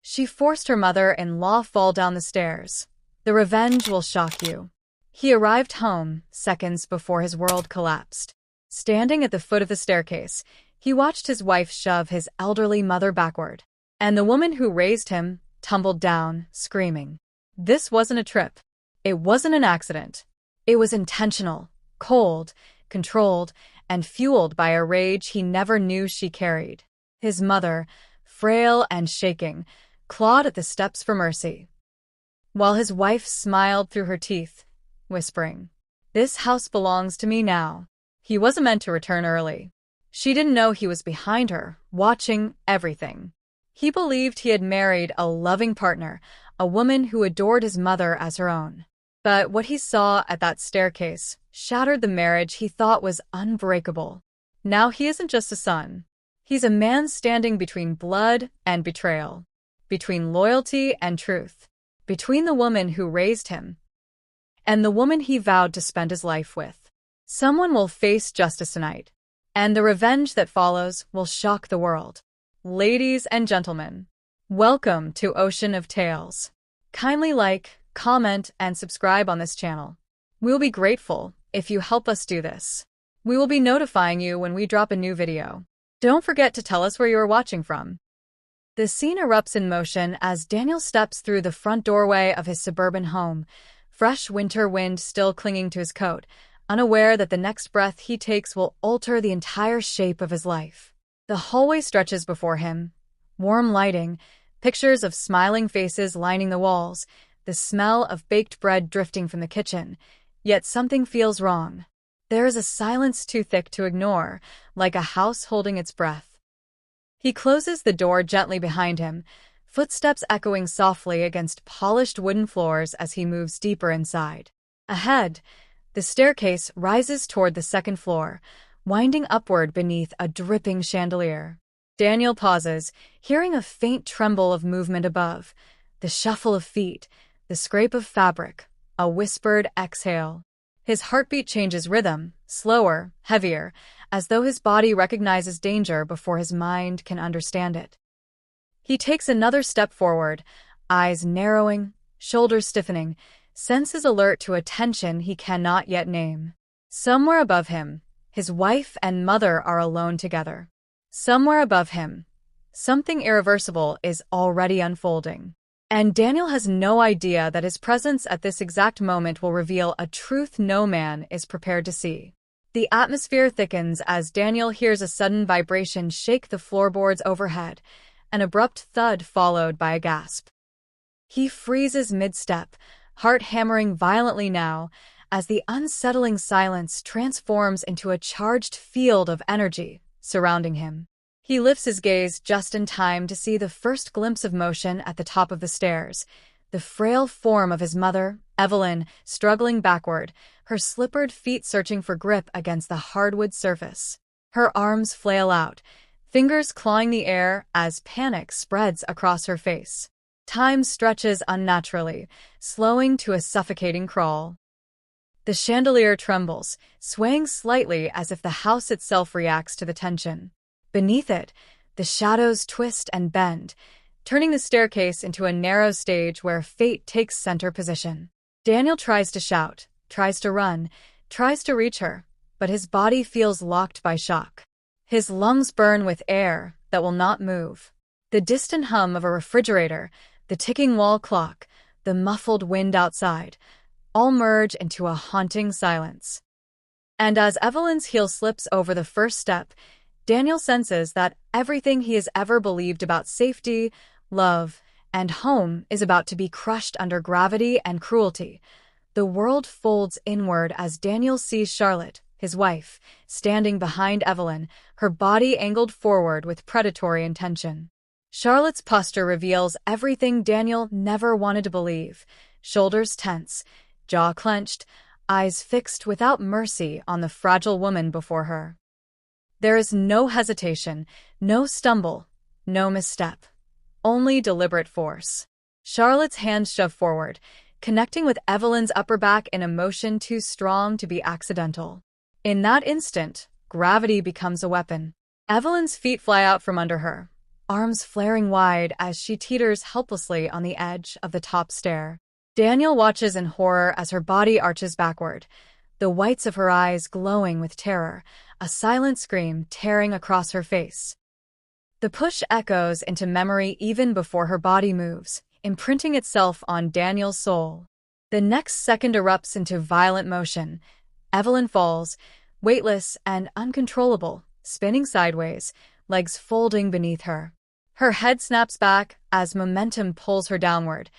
She forced her mother-in-law fall down the stairs. The revenge will shock you. He arrived home seconds before his world collapsed. Standing at the foot of the staircase, he watched his wife shove his elderly mother backward, and the woman who raised him tumbled down, screaming. This wasn't a trip. It wasn't an accident. It was intentional, cold, controlled, and fueled by a rage he never knew she carried. His mother, frail and shaking, clawed at the steps for mercy, while his wife smiled through her teeth, whispering, "This house belongs to me now." He wasn't meant to return early. She didn't know he was behind her, watching everything. He believed he had married a loving partner, a woman who adored his mother as her own. But what he saw at that staircase shattered the marriage he thought was unbreakable. Now he isn't just a son. He's a man standing between blood and betrayal, between loyalty and truth, between the woman who raised him and the woman he vowed to spend his life with. Someone will face justice tonight, and the revenge that follows will shock the world. Ladies and gentlemen, welcome to Ocean of Tales. Kindly like, comment, and subscribe on this channel. We'll be grateful if you help us do this. We will be notifying you when we drop a new video. Don't forget to tell us where you are watching from. The scene erupts in motion as Daniel steps through the front doorway of his suburban home, fresh winter wind still clinging to his coat, unaware that the next breath he takes will alter the entire shape of his life. The hallway stretches before him, warm lighting, pictures of smiling faces lining the walls, the smell of baked bread drifting from the kitchen. Yet something feels wrong. There is a silence too thick to ignore, like a house holding its breath. He closes the door gently behind him, footsteps echoing softly against polished wooden floors as he moves deeper inside. Ahead, the staircase rises toward the second floor, winding upward beneath a dripping chandelier. Daniel pauses, hearing a faint tremble of movement above, the shuffle of feet, the scrape of fabric, a whispered exhale. His heartbeat changes rhythm, slower, heavier, as though his body recognizes danger before his mind can understand it. He takes another step forward, eyes narrowing, shoulders stiffening, senses alert to a tension he cannot yet name. Somewhere above him, his wife and mother are alone together. Somewhere above him, something irreversible is already unfolding. And Daniel has no idea that his presence at this exact moment will reveal a truth no man is prepared to see. The atmosphere thickens as Daniel hears a sudden vibration shake the floorboards overhead, an abrupt thud followed by a gasp. He freezes mid-step, heart hammering violently now, as the unsettling silence transforms into a charged field of energy surrounding him. He lifts his gaze just in time to see the first glimpse of motion at the top of the stairs, the frail form of his mother, Evelyn, struggling backward, her slippered feet searching for grip against the hardwood surface. Her arms flail out, fingers clawing the air as panic spreads across her face. Time stretches unnaturally, slowing to a suffocating crawl. The chandelier trembles, swaying slightly as if the house itself reacts to the tension. Beneath it, the shadows twist and bend, turning the staircase into a narrow stage where fate takes center position. Daniel tries to shout, tries to run, tries to reach her, but his body feels locked by shock. His lungs burn with air that will not move. The distant hum of a refrigerator, the ticking wall clock, the muffled wind outside, all merge into a haunting silence. And as Evelyn's heel slips over the first step, Daniel senses that everything he has ever believed about safety, love, and home is about to be crushed under gravity and cruelty. The world folds inward as Daniel sees Charlotte, his wife, standing behind Evelyn, her body angled forward with predatory intention. Charlotte's posture reveals everything Daniel never wanted to believe: shoulders tense, jaw clenched, eyes fixed without mercy on the fragile woman before her. There is no hesitation, no stumble, no misstep. Only deliberate force. Charlotte's hands shove forward, connecting with Evelyn's upper back in a motion too strong to be accidental. In that instant, gravity becomes a weapon. Evelyn's feet fly out from under her, arms flaring wide as she teeters helplessly on the edge of the top stair. Daniel watches in horror as her body arches backward, the whites of her eyes glowing with terror, a silent scream tearing across her face. The push echoes into memory even before her body moves, imprinting itself on Daniel's soul. The next second erupts into violent motion. Evelyn falls, weightless and uncontrollable, spinning sideways, legs folding beneath her. Her head snaps back as momentum pulls her downward,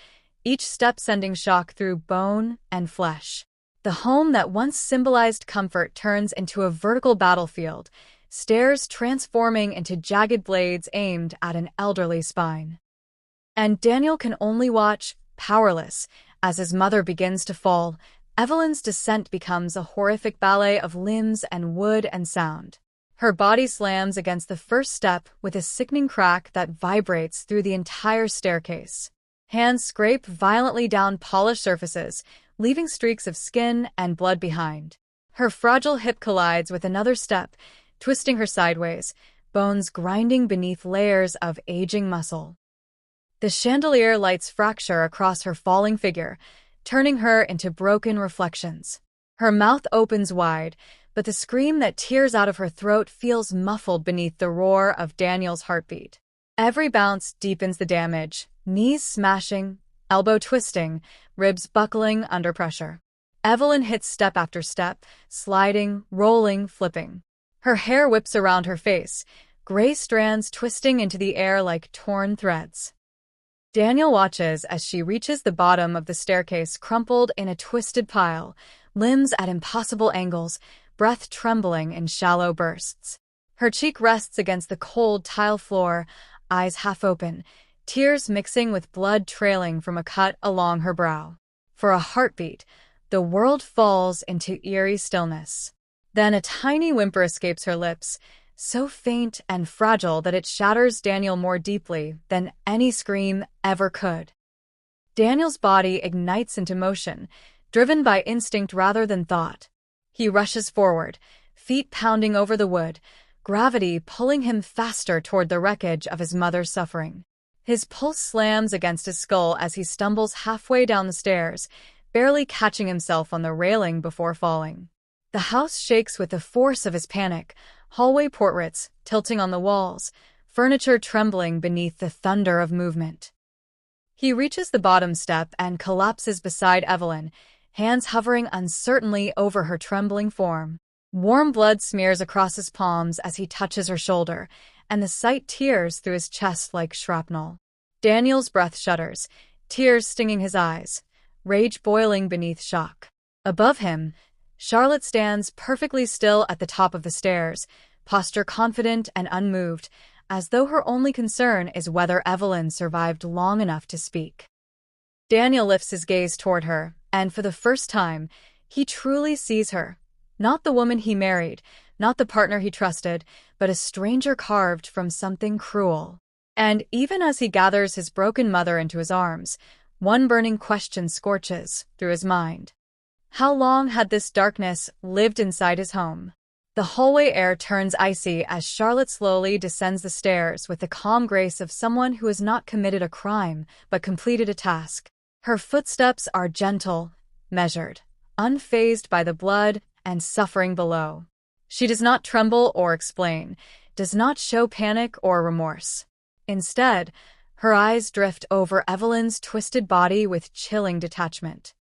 each step sending shock through bone and flesh. The home that once symbolized comfort turns into a vertical battlefield, stairs transforming into jagged blades aimed at an elderly spine. And Daniel can only watch, powerless, as his mother begins to fall. Evelyn's descent becomes a horrific ballet of limbs and wood and sound. Her body slams against the first step with a sickening crack that vibrates through the entire staircase. Hands scrape violently down polished surfaces, leaving streaks of skin and blood behind. Her fragile hip collides with another step, twisting her sideways, bones grinding beneath layers of aging muscle. The chandelier lights fracture across her falling figure, turning her into broken reflections. Her mouth opens wide, but the scream that tears out of her throat feels muffled beneath the roar of Daniel's heartbeat. Every bounce deepens the damage, knees smashing, elbow twisting, ribs buckling under pressure. Evelyn hits step after step, sliding, rolling, flipping. Her hair whips around her face, gray strands twisting into the air like torn threads. Daniel watches as she reaches the bottom of the staircase crumpled in a twisted pile, limbs at impossible angles, breath trembling in shallow bursts. Her cheek rests against the cold tile floor, eyes half open, tears mixing with blood trailing from a cut along her brow. For a heartbeat, the world falls into eerie stillness. Then a tiny whimper escapes her lips, so faint and fragile that it shatters Daniel more deeply than any scream ever could. Daniel's body ignites into motion, driven by instinct rather than thought. He rushes forward, feet pounding over the wood, gravity pulling him faster toward the wreckage of his mother's suffering. His pulse slams against his skull as he stumbles halfway down the stairs, barely catching himself on the railing before falling. The house shakes with the force of his panic, hallway portraits tilting on the walls, furniture trembling beneath the thunder of movement. He reaches the bottom step and collapses beside Evelyn, hands hovering uncertainly over her trembling form. Warm blood smears across his palms as he touches her shoulder, and the sight tears through his chest like shrapnel. Daniel's breath shudders, tears stinging his eyes, rage boiling beneath shock. Above him, Charlotte stands perfectly still at the top of the stairs, posture confident and unmoved, as though her only concern is whether Evelyn survived long enough to speak. Daniel lifts his gaze toward her, and for the first time, he truly sees her. Not the woman he married, not the partner he trusted, but a stranger carved from something cruel. And even as he gathers his broken mother into his arms, one burning question scorches through his mind. How long had this darkness lived inside his home? The hallway air turns icy as Charlotte slowly descends the stairs with the calm grace of someone who has not committed a crime but completed a task. Her footsteps are gentle, measured, unfazed by the blood and suffering below. She does not tremble or explain, does not show panic or remorse. Instead, her eyes drift over Evelyn's twisted body with chilling detachment.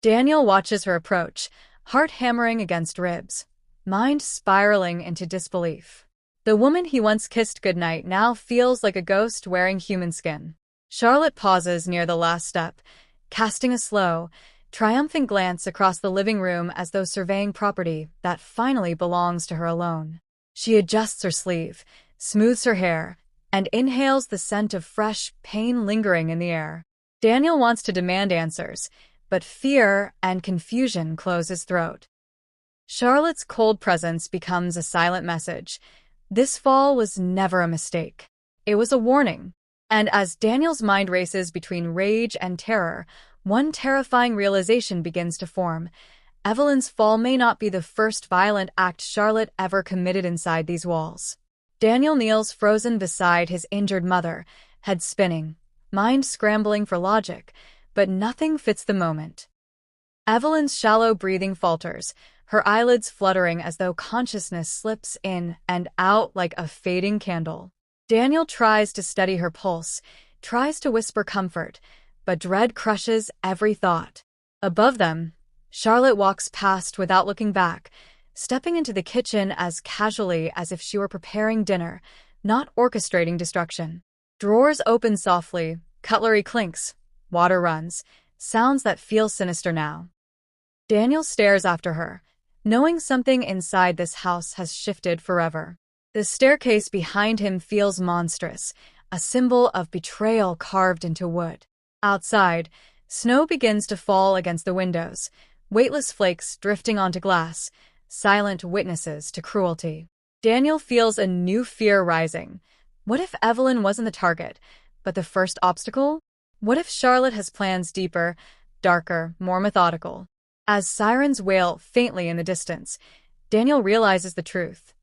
Daniel watches her approach, heart hammering against ribs, mind spiraling into disbelief. The woman he once kissed goodnight now feels like a ghost wearing human skin. Charlotte pauses near the last step, casting a slow, triumphant glance across the living room as though surveying property that finally belongs to her alone. She adjusts her sleeve, smooths her hair, and inhales the scent of fresh pain lingering in the air. Daniel wants to demand answers, but fear and confusion close his throat. Charlotte's cold presence becomes a silent message. This fall was never a mistake. It was a warning. And as Daniel's mind races between rage and terror, one terrifying realization begins to form. Evelyn's fall may not be the first violent act Charlotte ever committed inside these walls. Daniel kneels frozen beside his injured mother, head spinning, mind scrambling for logic, but nothing fits the moment. Evelyn's shallow breathing falters, her eyelids fluttering as though consciousness slips in and out like a fading candle. Daniel tries to steady her pulse, tries to whisper comfort, but dread crushes every thought. Above them, Charlotte walks past without looking back, stepping into the kitchen as casually as if she were preparing dinner, not orchestrating destruction. Drawers open softly, cutlery clinks, water runs, sounds that feel sinister now. Daniel stares after her, knowing something inside this house has shifted forever. The staircase behind him feels monstrous, a symbol of betrayal carved into wood. Outside, snow begins to fall against the windows, weightless flakes drifting onto glass, silent witnesses to cruelty. Daniel feels a new fear rising. What if Evelyn wasn't the target, but the first obstacle? What if Charlotte has plans deeper, darker, more methodical? As sirens wail faintly in the distance, Daniel realizes the truth.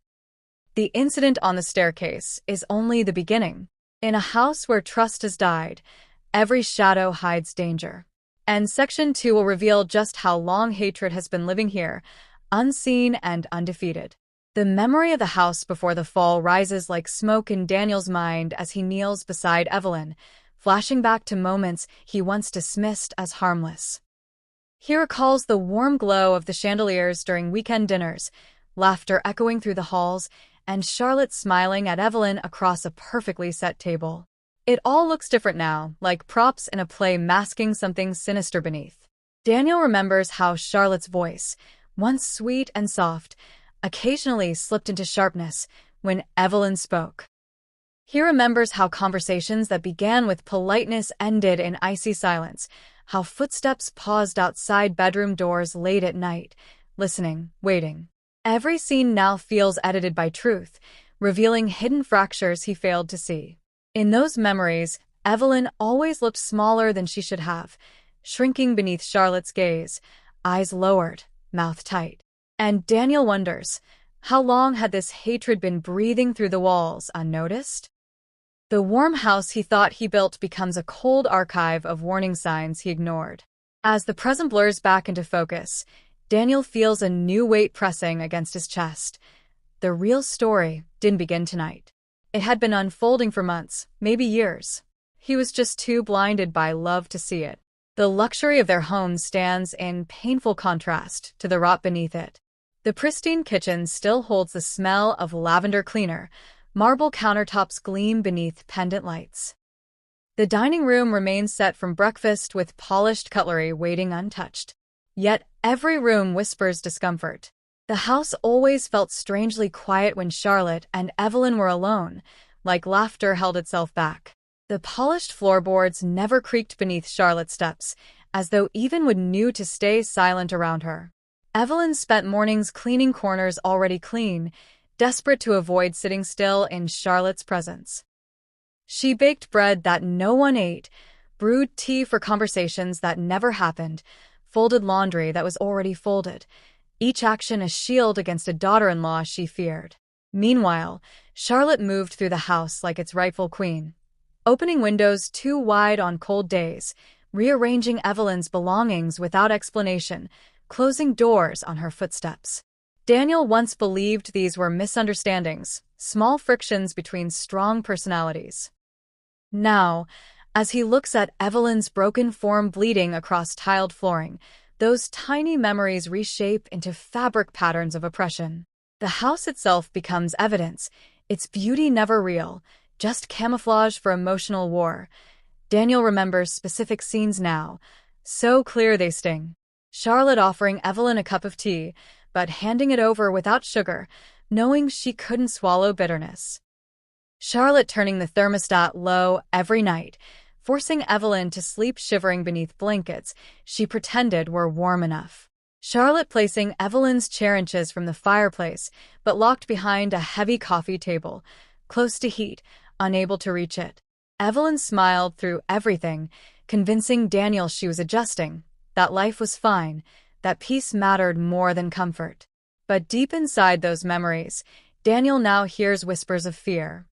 The incident on the staircase is only the beginning. In a house where trust has died, every shadow hides danger. And Section 2 will reveal just how long hatred has been living here, unseen and undefeated. The memory of the house before the fall rises like smoke in Daniel's mind as he kneels beside Evelyn, flashing back to moments he once dismissed as harmless. He recalls the warm glow of the chandeliers during weekend dinners, laughter echoing through the halls, and Charlotte smiling at Evelyn across a perfectly set table. It all looks different now, like props in a play masking something sinister beneath. Daniel remembers how Charlotte's voice, once sweet and soft, occasionally slipped into sharpness when Evelyn spoke. He remembers how conversations that began with politeness ended in icy silence, how footsteps paused outside bedroom doors late at night, listening, waiting. Every scene now feels edited by truth, revealing hidden fractures he failed to see. In those memories, Evelyn always looked smaller than she should have, shrinking beneath Charlotte's gaze, eyes lowered, mouth tight. And Daniel wonders, how long had this hatred been breathing through the walls unnoticed? The warm house he thought he built becomes a cold archive of warning signs he ignored. As the present blurs back into focus, Daniel feels a new weight pressing against his chest. The real story didn't begin tonight. It had been unfolding for months, maybe years. He was just too blinded by love to see it. The luxury of their home stands in painful contrast to the rot beneath it. The pristine kitchen still holds the smell of lavender cleaner. Marble countertops gleam beneath pendant lights. The dining room remains set from breakfast with polished cutlery waiting untouched. Yet every room whispers discomfort. The house always felt strangely quiet when Charlotte and Evelyn were alone, like laughter held itself back. The polished floorboards never creaked beneath Charlotte's steps, as though even would knew to stay silent around her. Evelyn spent mornings cleaning corners already clean, desperate to avoid sitting still in Charlotte's presence. She baked bread that no one ate, brewed tea for conversations that never happened, folded laundry that was already folded, each action a shield against a daughter-in-law she feared. Meanwhile, Charlotte moved through the house like its rightful queen, opening windows too wide on cold days, rearranging Evelyn's belongings without explanation, closing doors on her footsteps. Daniel once believed these were misunderstandings, small frictions between strong personalities. Now, as he looks at Evelyn's broken form bleeding across tiled flooring, those tiny memories reshape into fabric patterns of oppression. The house itself becomes evidence, its beauty never real, just camouflage for emotional war. Daniel remembers specific scenes now, so clear they sting. Charlotte offering Evelyn a cup of tea, but handing it over without sugar, knowing she couldn't swallow bitterness. Charlotte turning the thermostat low every night, forcing Evelyn to sleep shivering beneath blankets she pretended were warm enough. Charlotte placing Evelyn's chair inches from the fireplace, but locked behind a heavy coffee table, close to heat, unable to reach it. Evelyn smiled through everything, convincing Daniel she was adjusting, that life was fine, that peace mattered more than comfort. But deep inside those memories, Daniel now hears whispers of fear.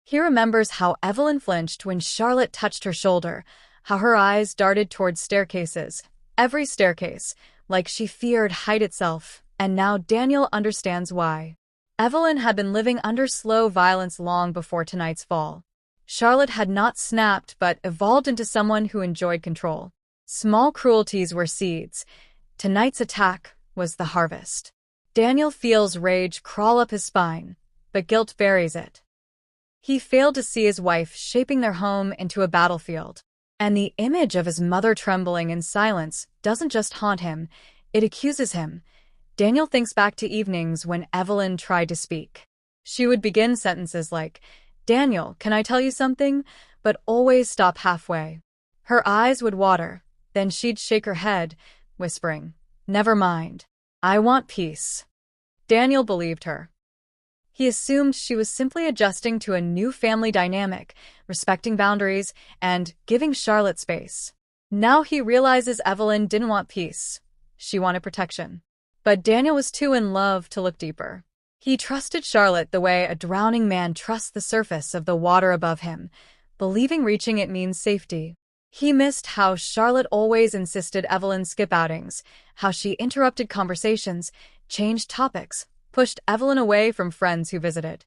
He remembers how Evelyn flinched when Charlotte touched her shoulder, how her eyes darted towards staircases, every staircase, like she feared height itself, and now Daniel understands why. Evelyn had been living under slow violence long before tonight's fall. Charlotte had not snapped but evolved into someone who enjoyed control. Small cruelties were seeds. Tonight's attack was the harvest. Daniel feels rage crawl up his spine, but guilt buries it. He failed to see his wife shaping their home into a battlefield. And the image of his mother trembling in silence doesn't just haunt him, it accuses him. Daniel thinks back to evenings when Evelyn tried to speak. She would begin sentences like, "Daniel, can I tell you something?" but always stop halfway. Her eyes would water, then she'd shake her head, whispering, "Never mind. I want peace." Daniel believed her. He assumed she was simply adjusting to a new family dynamic, respecting boundaries, and giving Charlotte space. Now he realizes Evelyn didn't want peace. She wanted protection. But Daniel was too in love to look deeper. He trusted Charlotte the way a drowning man trusts the surface of the water above him, believing reaching it means safety. He missed how Charlotte always insisted Evelyn skip outings, how she interrupted conversations, changed topics, pushed Evelyn away from friends who visited.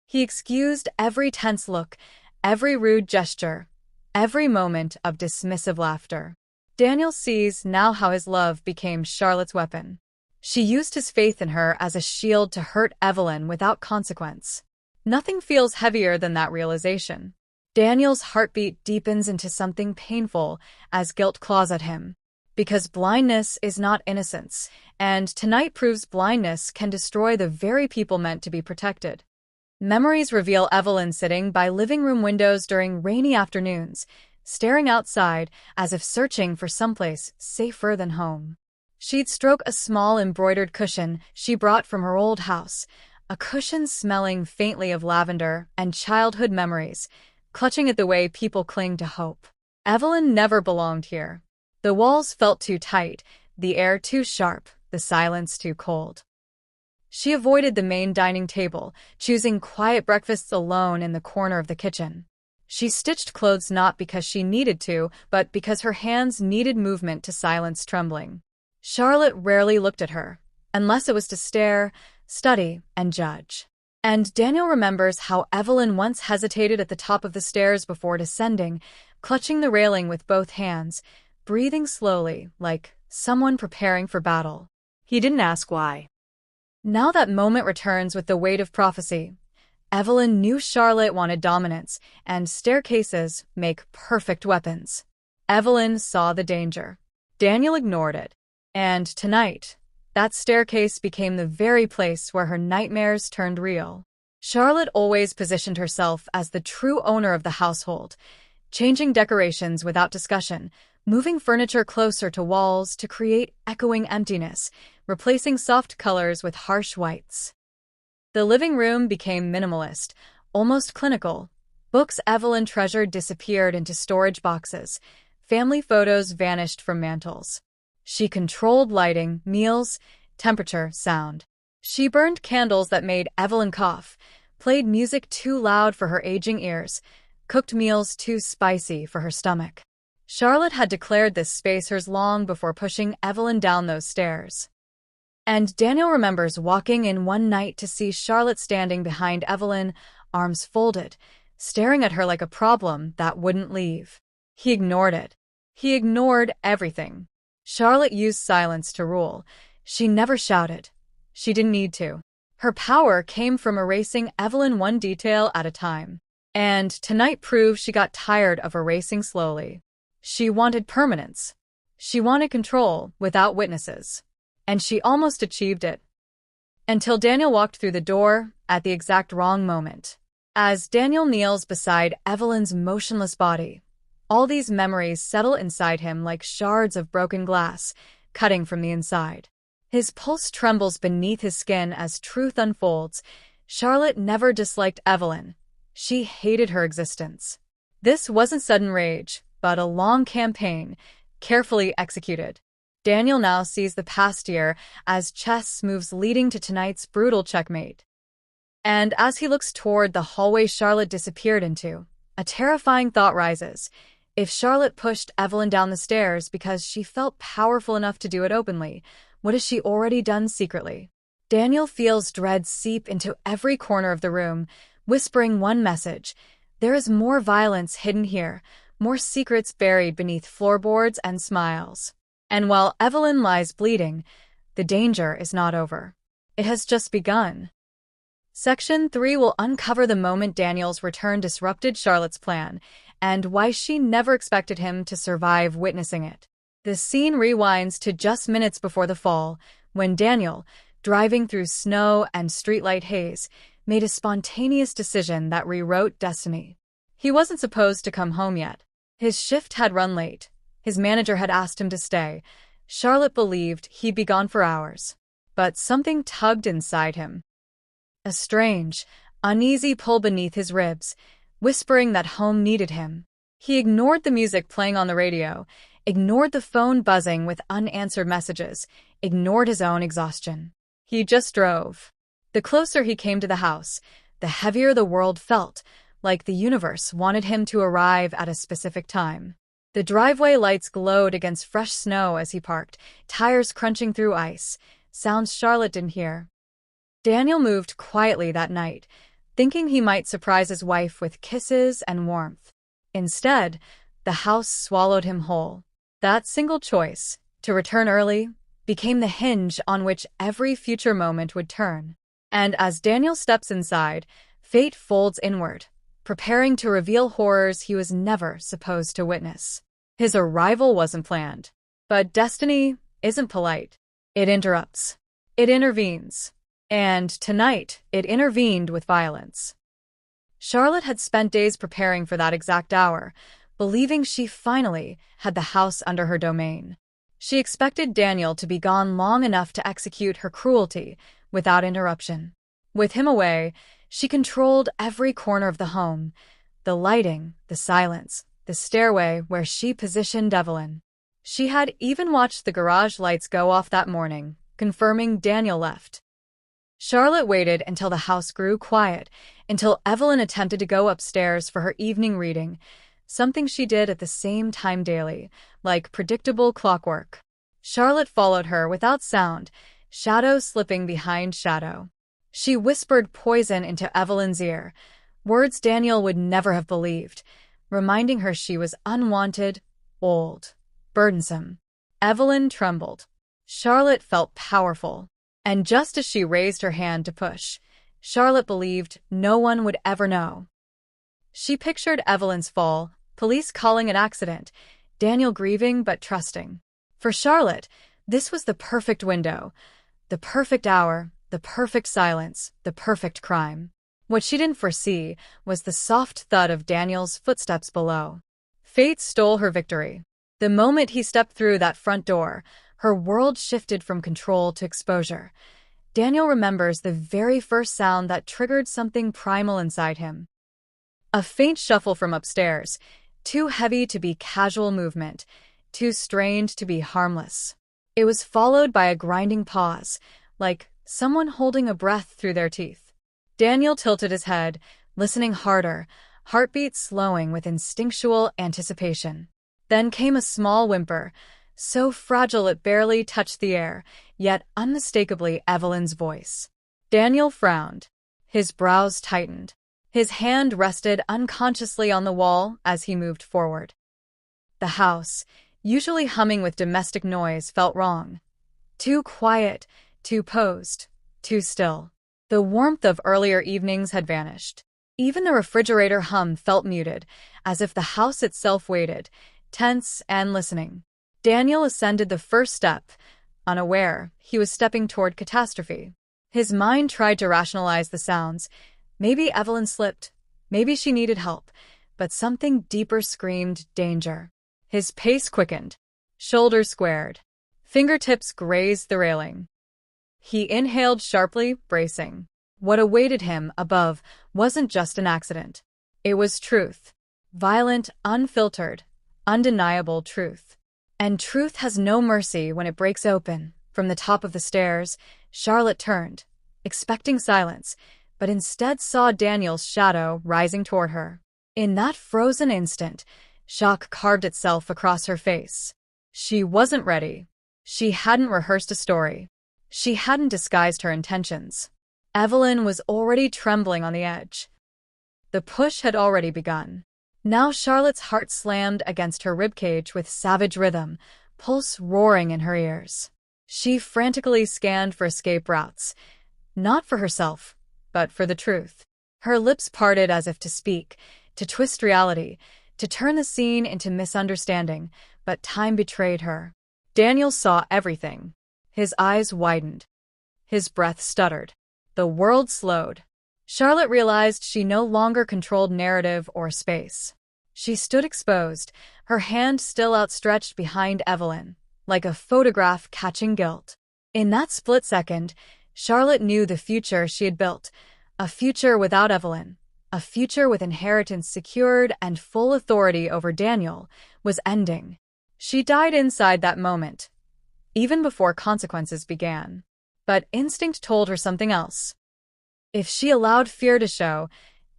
He excused every tense look, every rude gesture, every moment of dismissive laughter. Daniel sees now how his love became Charlotte's weapon. She used his faith in her as a shield to hurt Evelyn without consequence. Nothing feels heavier than that realization. Daniel's heartbeat deepens into something painful as guilt claws at him. Because blindness is not innocence, and tonight proves blindness can destroy the very people meant to be protected. Memories reveal Evelyn sitting by living room windows during rainy afternoons, staring outside as if searching for someplace safer than home. She'd stroke a small embroidered cushion she brought from her old house, a cushion smelling faintly of lavender and childhood memories, clutching at the way people cling to hope. Evelyn never belonged here. The walls felt too tight, the air too sharp, the silence too cold. She avoided the main dining table, choosing quiet breakfasts alone in the corner of the kitchen. She stitched clothes not because she needed to, but because her hands needed movement to silence trembling. Charlotte rarely looked at her, unless it was to stare, study, and judge. And Daniel remembers how Evelyn once hesitated at the top of the stairs before descending, clutching the railing with both hands, breathing slowly, like someone preparing for battle. He didn't ask why. Now that moment returns with the weight of prophecy. Evelyn knew Charlotte wanted dominance, and staircases make perfect weapons. Evelyn saw the danger. Daniel ignored it. And tonight, that staircase became the very place where her nightmares turned real. Charlotte always positioned herself as the true owner of the household, changing decorations without discussion, moving furniture closer to walls to create echoing emptiness, replacing soft colors with harsh whites. The living room became minimalist, almost clinical. Books Evelyn treasured disappeared into storage boxes. Family photos vanished from mantels. She controlled lighting, meals, temperature, sound. She burned candles that made Evelyn cough, played music too loud for her aging ears, cooked meals too spicy for her stomach. Charlotte had declared this space hers long before pushing Evelyn down those stairs. And Daniel remembers walking in one night to see Charlotte standing behind Evelyn, arms folded, staring at her like a problem that wouldn't leave. He ignored it. He ignored everything. Charlotte used silence to rule. She never shouted. She didn't need to. Her power came from erasing Evelyn one detail at a time. And tonight proved she got tired of erasing slowly. She wanted permanence. She wanted control without witnesses. And she almost achieved it. Until Daniel walked through the door at the exact wrong moment. As Daniel kneels beside Evelyn's motionless body, all these memories settle inside him like shards of broken glass, cutting from the inside. His pulse trembles beneath his skin as truth unfolds. Charlotte never disliked Evelyn. She hated her existence. This wasn't sudden rage, but a long campaign, carefully executed. Daniel now sees the past year as chess moves leading to tonight's brutal checkmate. And as he looks toward the hallway Charlotte disappeared into, a terrifying thought rises. If Charlotte pushed Evelyn down the stairs because she felt powerful enough to do it openly, what has she already done secretly? Daniel feels dread seep into every corner of the room, whispering one message: there is more violence hidden here, more secrets buried beneath floorboards and smiles. And while Evelyn lies bleeding, the danger is not over. It has just begun. Section 3 will uncover the moment Daniel's return disrupted Charlotte's plan, and why she never expected him to survive witnessing it. The scene rewinds to just minutes before the fall, when Daniel, driving through snow and streetlight haze, made a spontaneous decision that rewrote destiny. He wasn't supposed to come home yet. His shift had run late. His manager had asked him to stay. Charlotte believed he'd be gone for hours. But something tugged inside him. A strange, uneasy pull beneath his ribs, whispering that home needed him. He ignored the music playing on the radio, ignored the phone buzzing with unanswered messages, ignored his own exhaustion. He just drove. The closer he came to the house, the heavier the world felt, like the universe wanted him to arrive at a specific time. The driveway lights glowed against fresh snow as he parked, tires crunching through ice, sounds Charlotte didn't hear. Daniel moved quietly that night, thinking he might surprise his wife with kisses and warmth. Instead, the house swallowed him whole. That single choice, to return early, became the hinge on which every future moment would turn. And as Daniel steps inside, fate folds inward, preparing to reveal horrors he was never supposed to witness. His arrival wasn't planned. But destiny isn't polite. It interrupts. It intervenes. And tonight, it intervened with violence. Charlotte had spent days preparing for that exact hour, believing she finally had the house under her domain. She expected Daniel to be gone long enough to execute her cruelty without interruption. With him away, she controlled every corner of the home, the lighting, the silence, the stairway where she positioned Evelyn. She had even watched the garage lights go off that morning, confirming Daniel left. Charlotte waited until the house grew quiet, until Evelyn attempted to go upstairs for her evening reading, something she did at the same time daily, like predictable clockwork. Charlotte followed her without sound, shadow slipping behind shadow. She whispered poison into Evelyn's ear, words Daniel would never have believed, reminding her she was unwanted, old, burdensome. Evelyn trembled. Charlotte felt powerful. And just as she raised her hand to push, Charlotte believed no one would ever know. She pictured Evelyn's fall, police calling it accident, Daniel grieving but trusting. For Charlotte, this was the perfect window, the perfect hour, the perfect silence, the perfect crime. What she didn't foresee was the soft thud of Daniel's footsteps below. Fate stole her victory. The moment he stepped through that front door, her world shifted from control to exposure. Daniel remembers the very first sound that triggered something primal inside him. A faint shuffle from upstairs, too heavy to be casual movement, too strained to be harmless. It was followed by a grinding pause, like someone holding a breath through their teeth. Daniel tilted his head, listening harder, heartbeat slowing with instinctual anticipation. Then came a small whimper, so fragile it barely touched the air, yet unmistakably Evelyn's voice. Daniel frowned. His brows tightened. His hand rested unconsciously on the wall as he moved forward. The house, usually humming with domestic noise, felt wrong. Too quiet, too posed, too still. The warmth of earlier evenings had vanished. Even the refrigerator hum felt muted, as if the house itself waited, tense and listening. Daniel ascended the first step, unaware he was stepping toward catastrophe. His mind tried to rationalize the sounds. Maybe Evelyn slipped, maybe she needed help, but something deeper screamed danger. His pace quickened, shoulders squared, fingertips grazed the railing. He inhaled sharply, bracing. What awaited him above wasn't just an accident. It was truth. Violent, unfiltered, undeniable truth. And truth has no mercy when it breaks open. From the top of the stairs, Charlotte turned, expecting silence, but instead saw Daniel's shadow rising toward her. In that frozen instant, shock carved itself across her face. She wasn't ready. She hadn't rehearsed a story. She hadn't disguised her intentions. Evelyn was already trembling on the edge. The push had already begun. Now Charlotte's heart slammed against her ribcage with savage rhythm, pulse roaring in her ears. She frantically scanned for escape routes, not for herself, but for the truth. Her lips parted as if to speak, to twist reality, to turn the scene into misunderstanding, but time betrayed her. Daniel saw everything. His eyes widened. His breath stuttered. The world slowed. Charlotte realized she no longer controlled narrative or space. She stood exposed, her hand still outstretched behind Evelyn, like a photograph catching guilt. In that split second, Charlotte knew the future she had built, a future without Evelyn, a future with inheritance secured and full authority over Daniel, was ending. She died inside that moment, even before consequences began. But instinct told her something else. If she allowed fear to show,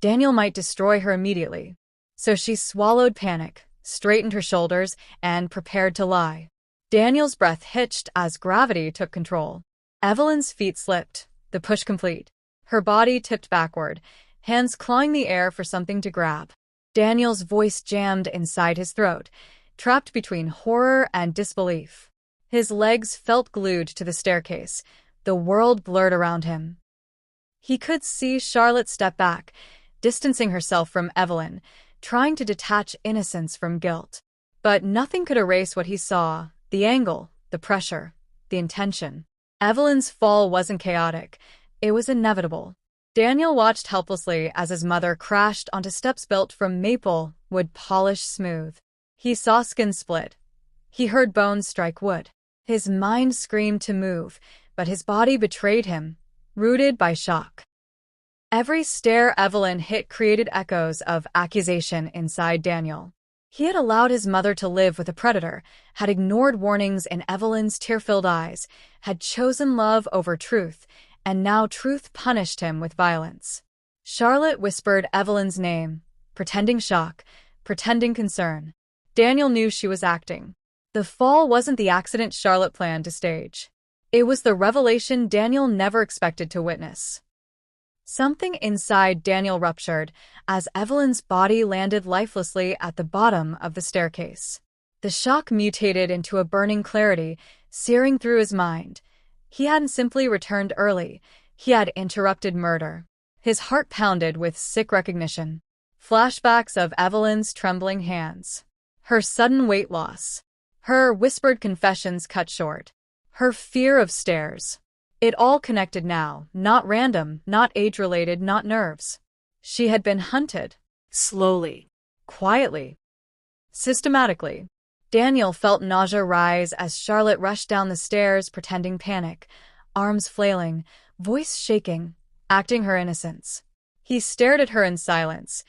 Daniel might destroy her immediately. So she swallowed panic, straightened her shoulders, and prepared to lie. Daniel's breath hitched as gravity took control. Evelyn's feet slipped, the push complete. Her body tipped backward, hands clawing the air for something to grab. Daniel's voice jammed inside his throat, trapped between horror and disbelief. His legs felt glued to the staircase, the world blurred around him. He could see Charlotte step back, distancing herself from Evelyn, trying to detach innocence from guilt. But nothing could erase what he saw, the angle, the pressure, the intention. Evelyn's fall wasn't chaotic, it was inevitable. Daniel watched helplessly as his mother crashed onto steps built from maple wood polished smooth. He saw skin split. He heard bones strike wood. His mind screamed to move, but his body betrayed him, rooted by shock. Every stair Evelyn hit created echoes of accusation inside Daniel. He had allowed his mother to live with a predator, had ignored warnings in Evelyn's tear-filled eyes, had chosen love over truth, and now truth punished him with violence. Charlotte whispered Evelyn's name, pretending shock, pretending concern. Daniel knew she was acting. The fall wasn't the accident Charlotte planned to stage. It was the revelation Daniel never expected to witness. Something inside Daniel ruptured as Evelyn's body landed lifelessly at the bottom of the staircase. The shock mutated into a burning clarity, searing through his mind. He hadn't simply returned early, he had interrupted murder. His heart pounded with sick recognition. Flashbacks of Evelyn's trembling hands. Her sudden weight loss. Her whispered confessions cut short. Her fear of stairs. It all connected now, not random, not age-related, not nerves. She had been hunted. Slowly. Quietly. Systematically. Daniel felt nausea rise as Charlotte rushed down the stairs pretending panic, arms flailing, voice shaking, acting her innocence. He stared at her in silence,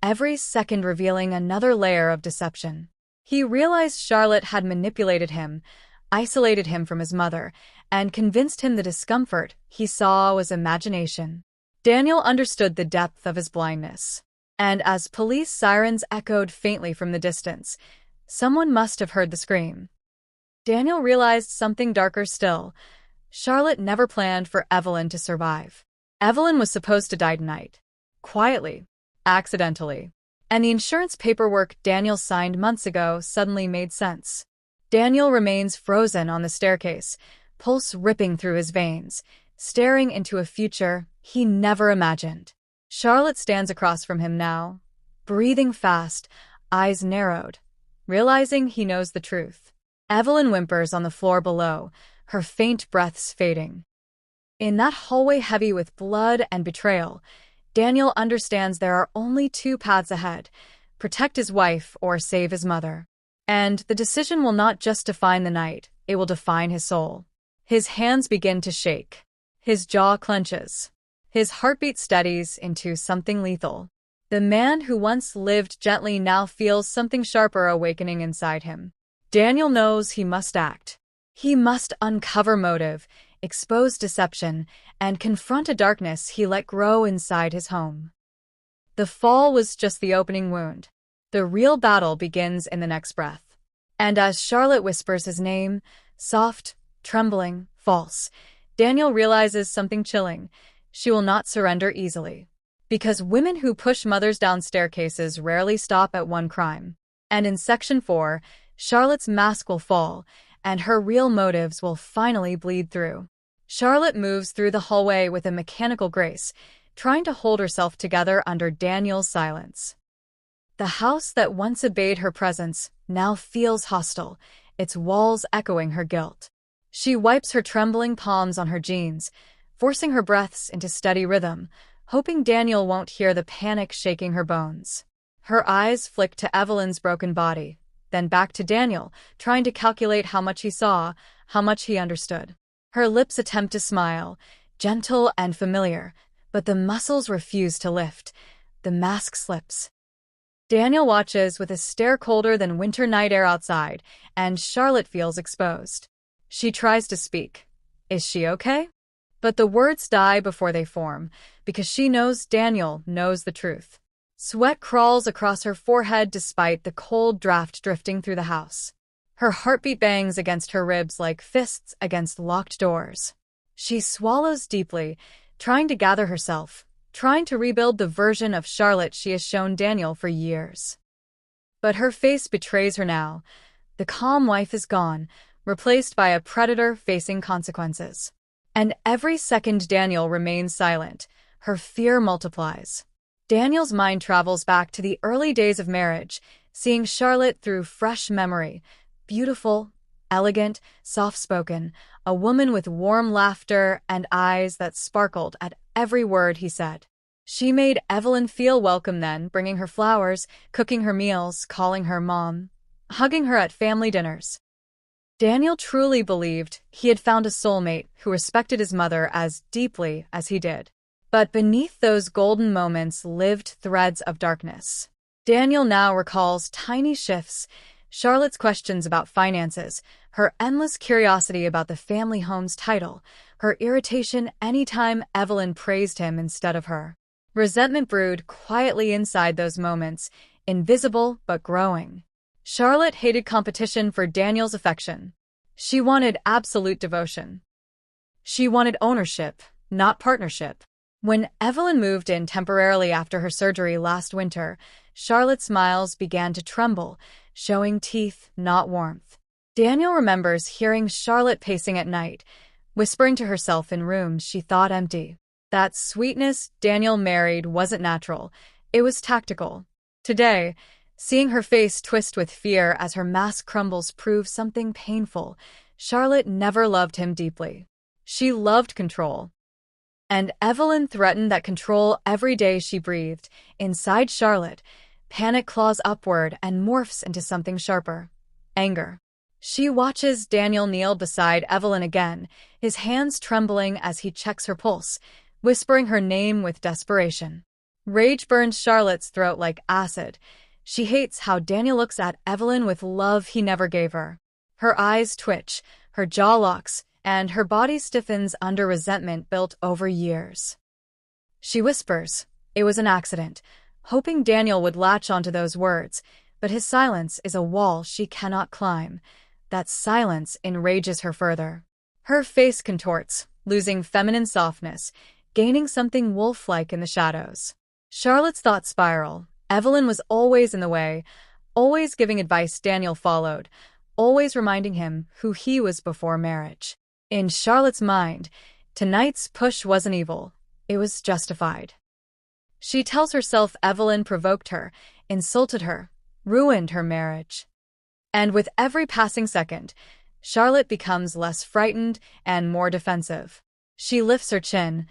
every second revealing another layer of deception. He realized Charlotte had manipulated him, isolated him from his mother, and convinced him the discomfort he saw was imagination. Daniel understood the depth of his blindness. And as police sirens echoed faintly from the distance, someone must have heard the scream. Daniel realized something darker still. Charlotte never planned for Evelyn to survive. Evelyn was supposed to die tonight. Quietly. Accidentally. And the insurance paperwork Daniel signed months ago suddenly made sense. Daniel remains frozen on the staircase, pulse ripping through his veins, staring into a future he never imagined. Charlotte stands across from him now, breathing fast, eyes narrowed, realizing he knows the truth. Evelyn whimpers on the floor below, her faint breaths fading. In that hallway heavy with blood and betrayal, Daniel understands there are only two paths ahead: protect his wife or save his mother. And the decision will not just define the night, it will define his soul. His hands begin to shake. His jaw clenches. His heartbeat steadies into something lethal. The man who once lived gently now feels something sharper awakening inside him. Daniel knows he must act. He must uncover motive, expose deception, and confront a darkness he let grow inside his home. The fall was just the opening wound. The real battle begins in the next breath. And as Charlotte whispers his name, soft, trembling, false, Daniel realizes something chilling. She will not surrender easily. Because women who push mothers down staircases rarely stop at one crime. And in Section 4, Charlotte's mask will fall, and her real motives will finally bleed through. Charlotte moves through the hallway with a mechanical grace, trying to hold herself together under Daniel's silence. The house that once obeyed her presence now feels hostile, its walls echoing her guilt. She wipes her trembling palms on her jeans, forcing her breaths into steady rhythm, hoping Daniel won't hear the panic shaking her bones. Her eyes flick to Evelyn's broken body, then back to Daniel, trying to calculate how much he saw, how much he understood. Her lips attempt to smile, gentle and familiar, but the muscles refuse to lift. The mask slips. Daniel watches with a stare colder than winter night air outside, and Charlotte feels exposed. She tries to speak. Is she okay? But the words die before they form, because she knows Daniel knows the truth. Sweat crawls across her forehead despite the cold draft drifting through the house. Her heartbeat bangs against her ribs like fists against locked doors. She swallows deeply, trying to gather herself, trying to rebuild the version of Charlotte she has shown Daniel for years. But her face betrays her now. The calm wife is gone, replaced by a predator facing consequences. And every second Daniel remains silent, her fear multiplies. Daniel's mind travels back to the early days of marriage, seeing Charlotte through fresh memory. Beautiful, elegant, soft-spoken, a woman with warm laughter and eyes that sparkled at every word he said. She made Evelyn feel welcome then, bringing her flowers, cooking her meals, calling her mom, hugging her at family dinners. Daniel truly believed he had found a soulmate who respected his mother as deeply as he did. But beneath those golden moments lived threads of darkness. Daniel now recalls tiny shifts, Charlotte's questions about finances, her endless curiosity about the family home's title, her irritation anytime Evelyn praised him instead of her. Resentment brewed quietly inside those moments, invisible but growing. Charlotte hated competition for Daniel's affection. She wanted absolute devotion. She wanted ownership, not partnership. When Evelyn moved in temporarily after her surgery last winter, Charlotte's smiles began to tremble, showing teeth, not warmth. Daniel remembers hearing Charlotte pacing at night, whispering to herself in rooms she thought empty. That sweetness Daniel married wasn't natural, it was tactical. Today, seeing her face twist with fear as her mask crumbles proves something painful. Charlotte never loved him deeply. She loved control. And Evelyn threatened that control every day she breathed. Inside Charlotte, panic claws upward and morphs into something sharper. Anger. She watches Daniel kneel beside Evelyn again, his hands trembling as he checks her pulse, whispering her name with desperation. Rage burns Charlotte's throat like acid. She hates how Daniel looks at Evelyn with love he never gave her. Her eyes twitch, her jaw locks, and her body stiffens under resentment built over years. She whispers, "It was an accident," hoping Daniel would latch onto those words, but his silence is a wall she cannot climb. That silence enrages her further. Her face contorts, losing feminine softness, gaining something wolf-like in the shadows. Charlotte's thoughts spiral. Evelyn was always in the way, always giving advice Daniel followed, always reminding him who he was before marriage. In Charlotte's mind, tonight's push wasn't evil, it was justified. She tells herself Evelyn provoked her, insulted her, ruined her marriage. And with every passing second, Charlotte becomes less frightened and more defensive. She lifts her chin,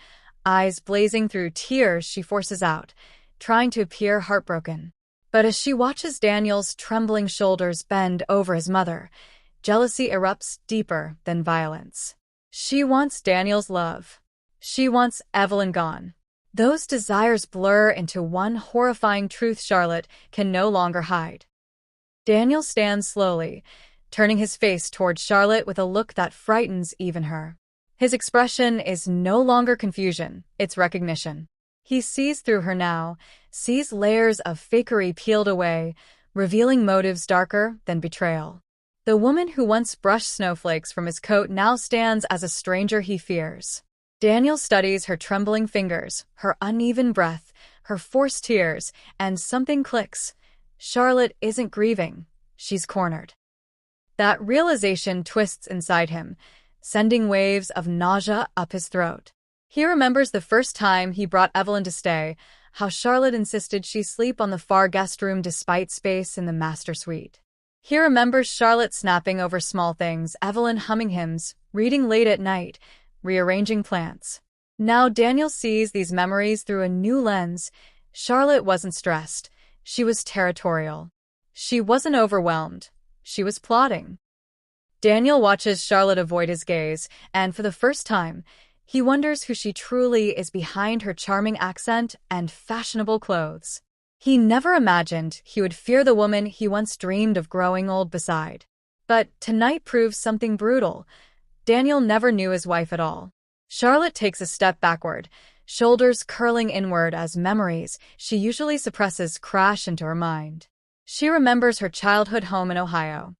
eyes blazing through tears she forces out, trying to appear heartbroken. But as she watches Daniel's trembling shoulders bend over his mother, jealousy erupts deeper than violence. She wants Daniel's love. She wants Evelyn gone. Those desires blur into one horrifying truth Charlotte can no longer hide. Daniel stands slowly, turning his face toward Charlotte with a look that frightens even her. His expression is no longer confusion, it's recognition. He sees through her now, sees layers of fakery peeled away, revealing motives darker than betrayal. The woman who once brushed snowflakes from his coat now stands as a stranger he fears. Daniel studies her trembling fingers, her uneven breath, her forced tears, and something clicks. Charlotte isn't grieving, she's cornered. That realization twists inside him, sending waves of nausea up his throat. He remembers the first time he brought Evelyn to stay, how Charlotte insisted she sleep on the far guest room despite space in the master suite. He remembers Charlotte snapping over small things, Evelyn humming hymns, reading late at night, rearranging plants. Now Daniel sees these memories through a new lens. Charlotte wasn't stressed. She was territorial. She wasn't overwhelmed. She was plotting. Daniel watches Charlotte avoid his gaze, and for the first time, he wonders who she truly is behind her charming accent and fashionable clothes. He never imagined he would fear the woman he once dreamed of growing old beside. But tonight proves something brutal. Daniel never knew his wife at all. Charlotte takes a step backward, shoulders curling inward as memories she usually suppresses crash into her mind. She remembers her childhood home in Ohio.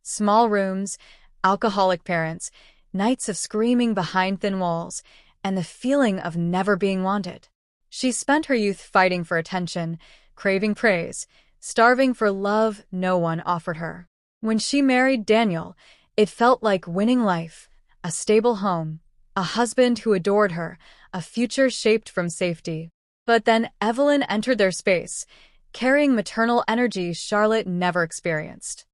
Small rooms, alcoholic parents, nights of screaming behind thin walls, and the feeling of never being wanted. She spent her youth fighting for attention, craving praise, starving for love no one offered her. When she married Daniel, it felt like winning life, a stable home, a husband who adored her, a future shaped from safety. But then Evelyn entered their space, carrying maternal energy Charlotte never experienced.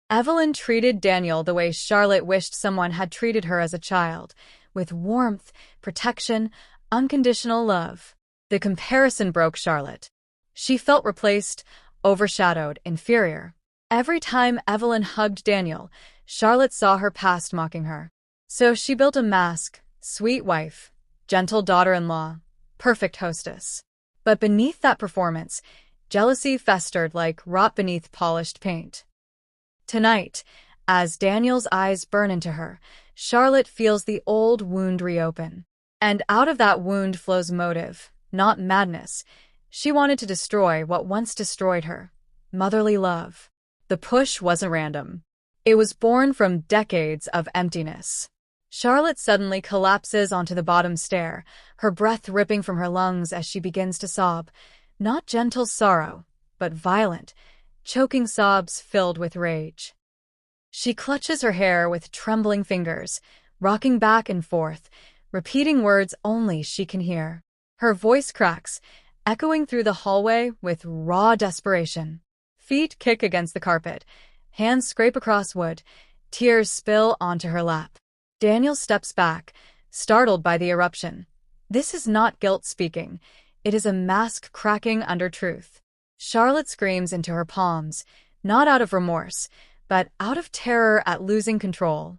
Evelyn treated Daniel the way Charlotte wished someone had treated her as a child, with warmth, protection, unconditional love. The comparison broke Charlotte. She felt replaced, overshadowed, inferior. Every time Evelyn hugged Daniel, Charlotte saw her past mocking her. So she built a mask, sweet wife, gentle daughter-in-law, perfect hostess. But beneath that performance, jealousy festered like rot beneath polished paint. Tonight, as Daniel's eyes burn into her, Charlotte feels the old wound reopen. And out of that wound flows motive, not madness. She wanted to destroy what once destroyed her. Motherly love. The push wasn't random. It was born from decades of emptiness. Charlotte suddenly collapses onto the bottom stair, her breath ripping from her lungs as she begins to sob. Not gentle sorrow, but violent, choking sobs filled with rage. She clutches her hair with trembling fingers, rocking back and forth, repeating words only she can hear. Her voice cracks, echoing through the hallway with raw desperation. Feet kick against the carpet, hands scrape across wood, tears spill onto her lap. Daniel steps back, startled by the eruption. This is not guilt speaking. It is a mask cracking under truth. Charlotte screams into her palms, not out of remorse, but out of terror at losing control.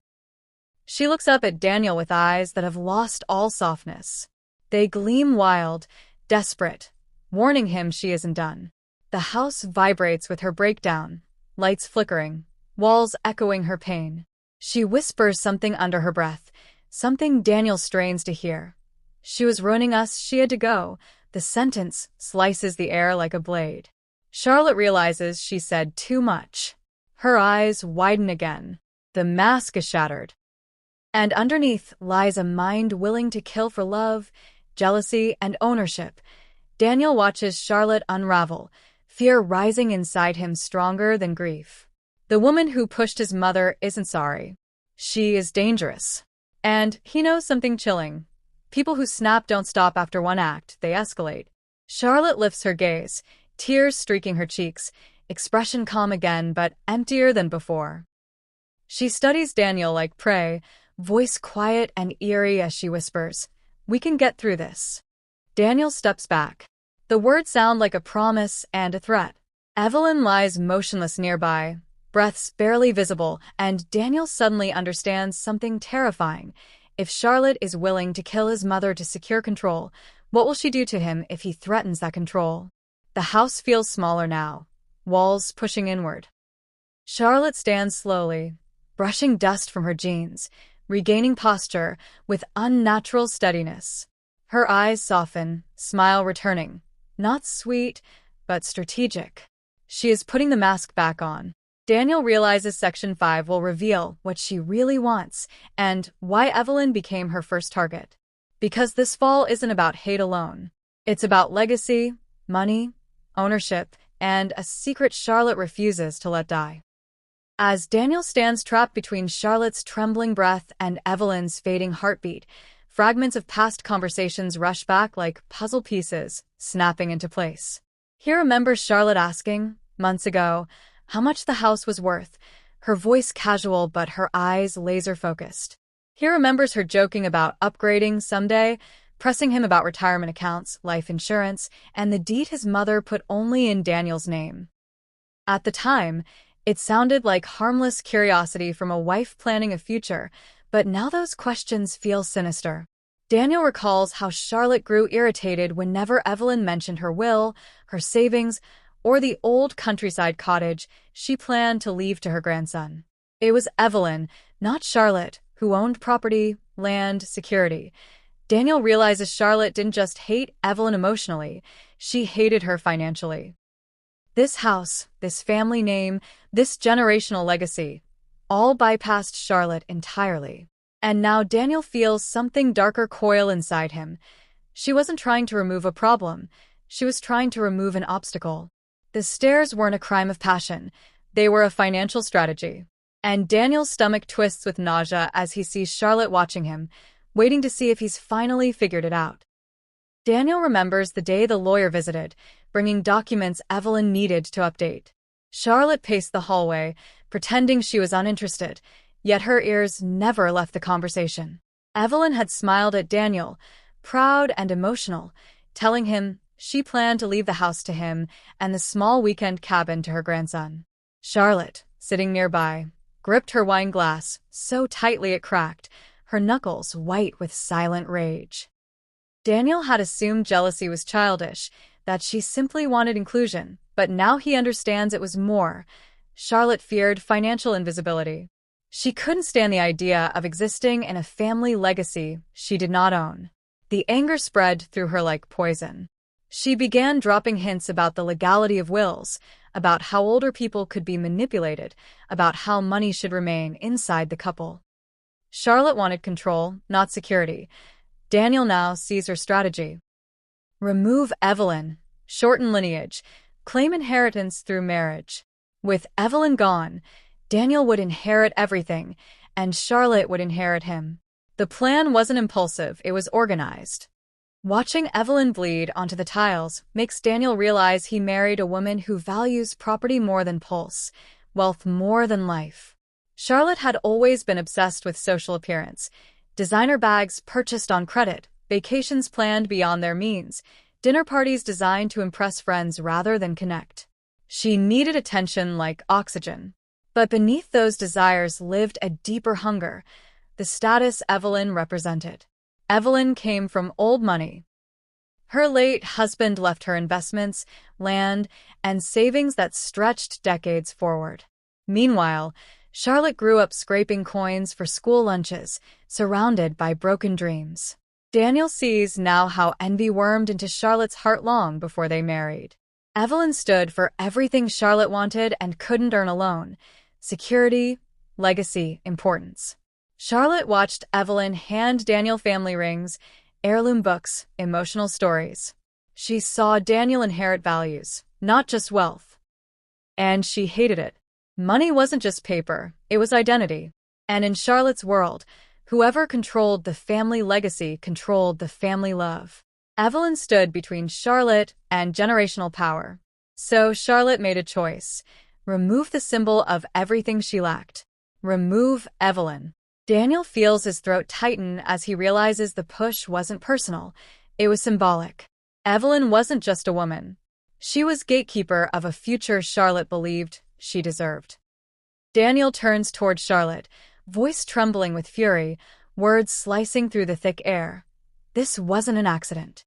She looks up at Daniel with eyes that have lost all softness. They gleam wild, desperate, warning him she isn't done. The house vibrates with her breakdown, lights flickering, walls echoing her pain. She whispers something under her breath, something Daniel strains to hear. She was ruining us, she had to go. The sentence slices the air like a blade. Charlotte realizes she said too much. Her eyes widen again. The mask is shattered. And underneath lies a mind willing to kill for love, jealousy, and ownership. Daniel watches Charlotte unravel, fear rising inside him stronger than grief. The woman who pushed his mother isn't sorry. She is dangerous. And he knows something chilling. People who snap don't stop after one act, they escalate. Charlotte lifts her gaze, tears streaking her cheeks, expression calm again but emptier than before. She studies Daniel like prey, voice quiet and eerie as she whispers, "We can get through this." Daniel steps back. The words sound like a promise and a threat. Evelyn lies motionless nearby, breaths barely visible, and Daniel suddenly understands something terrifying. If Charlotte is willing to kill his mother to secure control, what will she do to him if he threatens that control? The house feels smaller now, walls pushing inward. Charlotte stands slowly, brushing dust from her jeans, regaining posture with unnatural steadiness. Her eyes soften, smile returning. Not sweet, but strategic. She is putting the mask back on. Daniel realizes Section 5 will reveal what she really wants and why Evelyn became her first target. Because this fall isn't about hate alone. It's about legacy, money, ownership, and a secret Charlotte refuses to let die. As Daniel stands trapped between Charlotte's trembling breath and Evelyn's fading heartbeat, fragments of past conversations rush back like puzzle pieces, snapping into place. He remembers Charlotte asking, months ago, how much the house was worth, her voice casual but her eyes laser-focused. He remembers her joking about upgrading someday, pressing him about retirement accounts, life insurance, and the deed his mother put only in Daniel's name. At the time, it sounded like harmless curiosity from a wife planning a future, but now those questions feel sinister. Daniel recalls how Charlotte grew irritated whenever Evelyn mentioned her will, her savings, or the old countryside cottage she planned to leave to her grandson. It was Evelyn, not Charlotte, who owned property, land, security. Daniel realizes Charlotte didn't just hate Evelyn emotionally, she hated her financially. This house, this family name, this generational legacy, all bypassed Charlotte entirely. And now Daniel feels something darker coil inside him. She wasn't trying to remove a problem, she was trying to remove an obstacle. The stairs weren't a crime of passion, they were a financial strategy. And Daniel's stomach twists with nausea as he sees Charlotte watching him, waiting to see if he's finally figured it out. Daniel remembers the day the lawyer visited, bringing documents Evelyn needed to update. Charlotte paced the hallway, pretending she was uninterested, yet her ears never left the conversation. Evelyn had smiled at Daniel, proud and emotional, telling him she planned to leave the house to him and the small weekend cabin to her grandson. Charlotte, sitting nearby, gripped her wine glass so tightly it cracked, her knuckles white with silent rage. Daniel had assumed jealousy was childish, that she simply wanted inclusion, but now he understands it was more. Charlotte feared financial invisibility. She couldn't stand the idea of existing in a family legacy she did not own. The anger spread through her like poison. She began dropping hints about the legality of wills, about how older people could be manipulated, about how money should remain inside the couple. Charlotte wanted control, not security. Daniel now sees her strategy. Remove Evelyn, shorten lineage, claim inheritance through marriage. With Evelyn gone, Daniel would inherit everything, and Charlotte would inherit him. The plan wasn't impulsive, it was organized. Watching Evelyn bleed onto the tiles makes Daniel realize he married a woman who values property more than pulse, wealth more than life. Charlotte had always been obsessed with social appearance. Designer bags purchased on credit, vacations planned beyond their means, dinner parties designed to impress friends rather than connect. She needed attention like oxygen. But beneath those desires lived a deeper hunger, the status Evelyn represented. Evelyn came from old money. Her late husband left her investments, land, and savings that stretched decades forward. Meanwhile, Charlotte grew up scraping coins for school lunches, surrounded by broken dreams. Daniel sees now how envy wormed into Charlotte's heart long before they married. Evelyn stood for everything Charlotte wanted and couldn't earn alone: security, legacy, importance. Charlotte watched Evelyn hand Daniel family rings, heirloom books, emotional stories. She saw Daniel inherit values, not just wealth. And she hated it. Money wasn't just paper, it was identity. And in Charlotte's world, whoever controlled the family legacy controlled the family love. Evelyn stood between Charlotte and generational power. So Charlotte made a choice. Remove the symbol of everything she lacked. Remove Evelyn. Daniel feels his throat tighten as he realizes the push wasn't personal, it was symbolic. Evelyn wasn't just a woman. She was gatekeeper of a future Charlotte believed she deserved. Daniel turns toward Charlotte, voice trembling with fury, words slicing through the thick air. This wasn't an accident.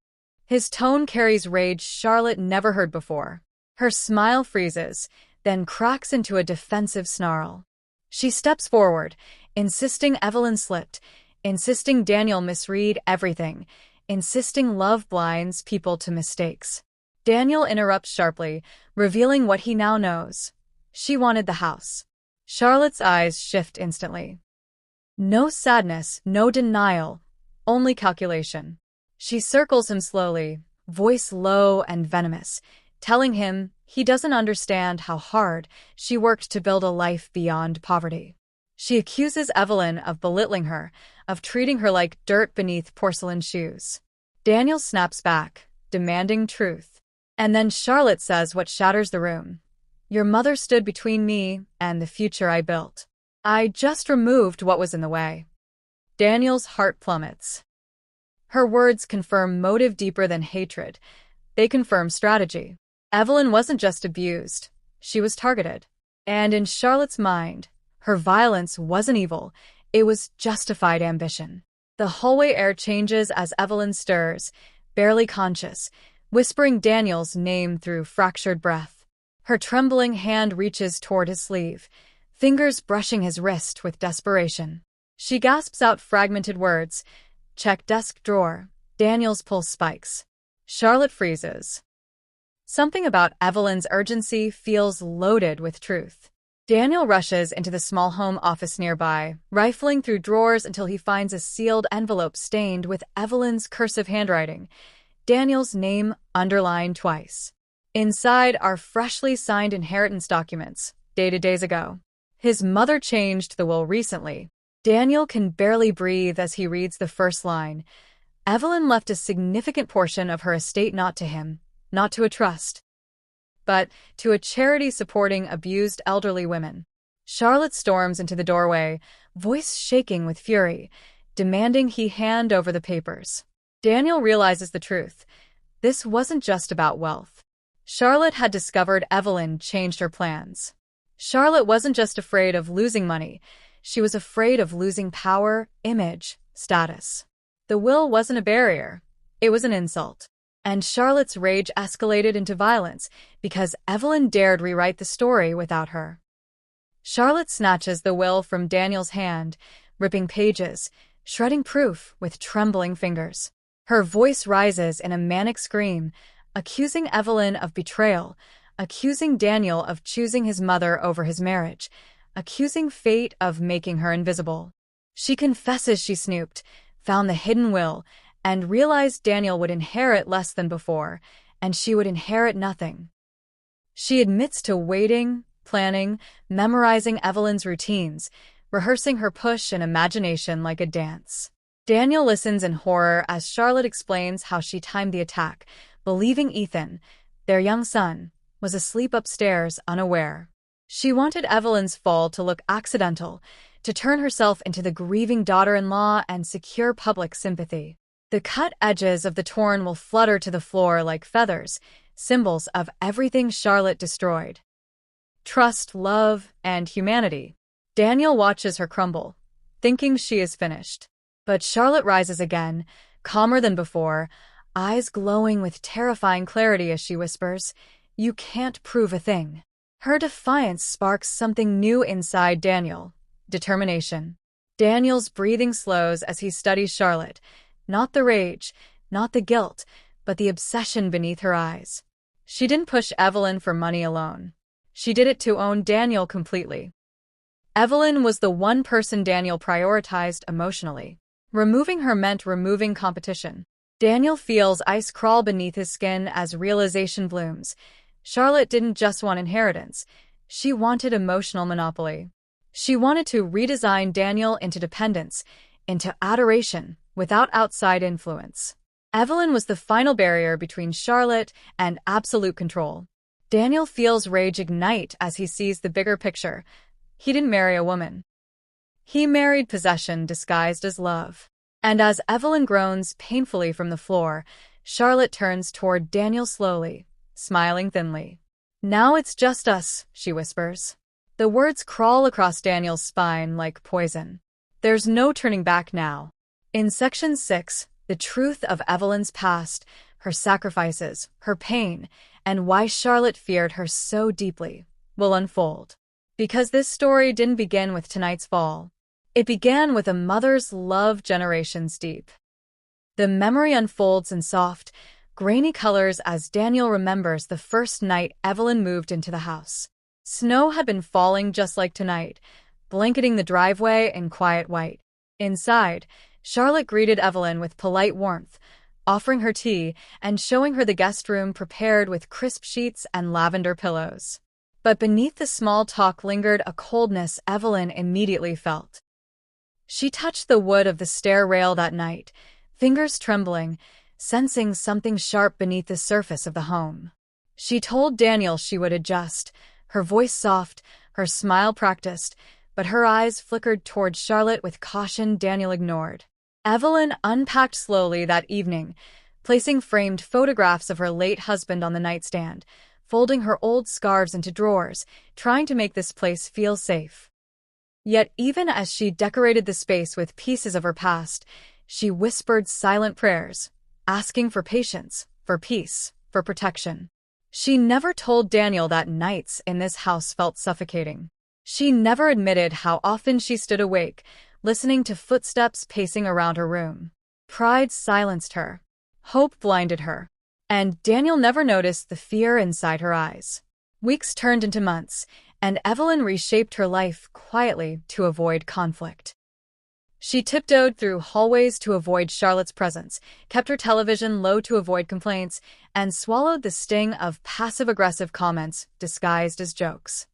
His tone carries rage Charlotte never heard before. Her smile freezes, then cracks into a defensive snarl. She steps forward, insisting Evelyn slipped, insisting Daniel misread everything, insisting love blinds people to mistakes. Daniel interrupts sharply, revealing what he now knows. She wanted the house. Charlotte's eyes shift instantly. No sadness, no denial, only calculation. She circles him slowly, voice low and venomous, telling him he doesn't understand how hard she worked to build a life beyond poverty. She accuses Evelyn of belittling her, of treating her like dirt beneath porcelain shoes. Daniel snaps back, demanding truth. And then Charlotte says what shatters the room. Your mother stood between me and the future I built. I just removed what was in the way. Daniel's heart plummets. Her words confirm motive deeper than hatred. They confirm strategy. Evelyn wasn't just abused. She was targeted. And in Charlotte's mind, her violence wasn't evil. It was justified ambition. The hallway air changes as Evelyn stirs, barely conscious, whispering Daniel's name through fractured breath. Her trembling hand reaches toward his sleeve, fingers brushing his wrist with desperation. She gasps out fragmented words. Check desk drawer. Daniel's pulse spikes. Charlotte freezes. Something about Evelyn's urgency feels loaded with truth. Daniel rushes into the small home office nearby, rifling through drawers until he finds a sealed envelope stained with Evelyn's cursive handwriting, Daniel's name underlined twice. Inside are freshly signed inheritance documents, dated days ago. His mother changed the will recently. Daniel can barely breathe as he reads the first line. Evelyn left a significant portion of her estate not to him, not to a trust, but to a charity supporting abused elderly women. Charlotte storms into the doorway, voice shaking with fury, demanding he hand over the papers. Daniel realizes the truth. This wasn't just about wealth. Charlotte had discovered Evelyn changed her plans. Charlotte wasn't just afraid of losing money. She was afraid of losing power, image, status. The will wasn't a barrier. It was an insult. And Charlotte's rage escalated into violence because Evelyn dared rewrite the story without her. Charlotte snatches the will from Daniel's hand, ripping pages, shredding proof with trembling fingers. Her voice rises in a manic scream, accusing Evelyn of betrayal, accusing Daniel of choosing his mother over his marriage, accusing fate of making her invisible. She confesses she snooped, found the hidden will, and realized Daniel would inherit less than before, and she would inherit nothing. She admits to waiting, planning, memorizing Evelyn's routines, rehearsing her push and imagination like a dance. Daniel listens in horror as Charlotte explains how she timed the attack, believing Ethan, their young son, was asleep upstairs unaware. She wanted Evelyn's fall to look accidental, to turn herself into the grieving daughter-in-law and secure public sympathy. The cut edges of the torn will flutter to the floor like feathers, symbols of everything Charlotte destroyed. Trust, love, and humanity. Daniel watches her crumble, thinking she is finished. But Charlotte rises again, calmer than before, eyes glowing with terrifying clarity as she whispers, "You can't prove a thing." Her defiance sparks something new inside Daniel. Determination. Daniel's breathing slows as he studies Charlotte. Not the rage, not the guilt, but the obsession beneath her eyes. She didn't push Evelyn for money alone. She did it to own Daniel completely. Evelyn was the one person Daniel prioritized emotionally. Removing her meant removing competition. Daniel feels ice crawl beneath his skin as realization blooms. Charlotte didn't just want inheritance. She wanted emotional monopoly. She wanted to redesign Daniel into dependence, into adoration, without outside influence. Evelyn was the final barrier between Charlotte and absolute control. Daniel feels rage ignite as he sees the bigger picture. He didn't marry a woman. He married possession disguised as love. And as Evelyn groans painfully from the floor, Charlotte turns toward Daniel slowly, smiling thinly. "Now it's just us," she whispers. The words crawl across Daniel's spine like poison. There's no turning back now. In Section 6, the truth of Evelyn's past, her sacrifices, her pain, and why Charlotte feared her so deeply, will unfold. Because this story didn't begin with tonight's fall. It began with a mother's love generations deep. The memory unfolds in soft, grainy colors as Daniel remembers the first night Evelyn moved into the house. Snow had been falling just like tonight, blanketing the driveway in quiet white. Inside, Charlotte greeted Evelyn with polite warmth, offering her tea and showing her the guest room prepared with crisp sheets and lavender pillows. But beneath the small talk lingered a coldness Evelyn immediately felt. She touched the wood of the stair rail that night, fingers trembling, sensing something sharp beneath the surface of the home. She told Daniel she would adjust, her voice soft, her smile practiced, but her eyes flickered toward Charlotte with caution Daniel ignored. Evelyn unpacked slowly that evening, placing framed photographs of her late husband on the nightstand, folding her old scarves into drawers, trying to make this place feel safe. Yet even as she decorated the space with pieces of her past, she whispered silent prayers, asking for patience, for peace, for protection. She never told Daniel that nights in this house felt suffocating. She never admitted how often she stood awake, listening to footsteps pacing around her room. Pride silenced her. Hope blinded her. And Daniel never noticed the fear inside her eyes. Weeks turned into months, and Evelyn reshaped her life quietly to avoid conflict. She tiptoed through hallways to avoid Charlotte's presence, kept her television low to avoid complaints, and swallowed the sting of passive-aggressive comments disguised as jokes.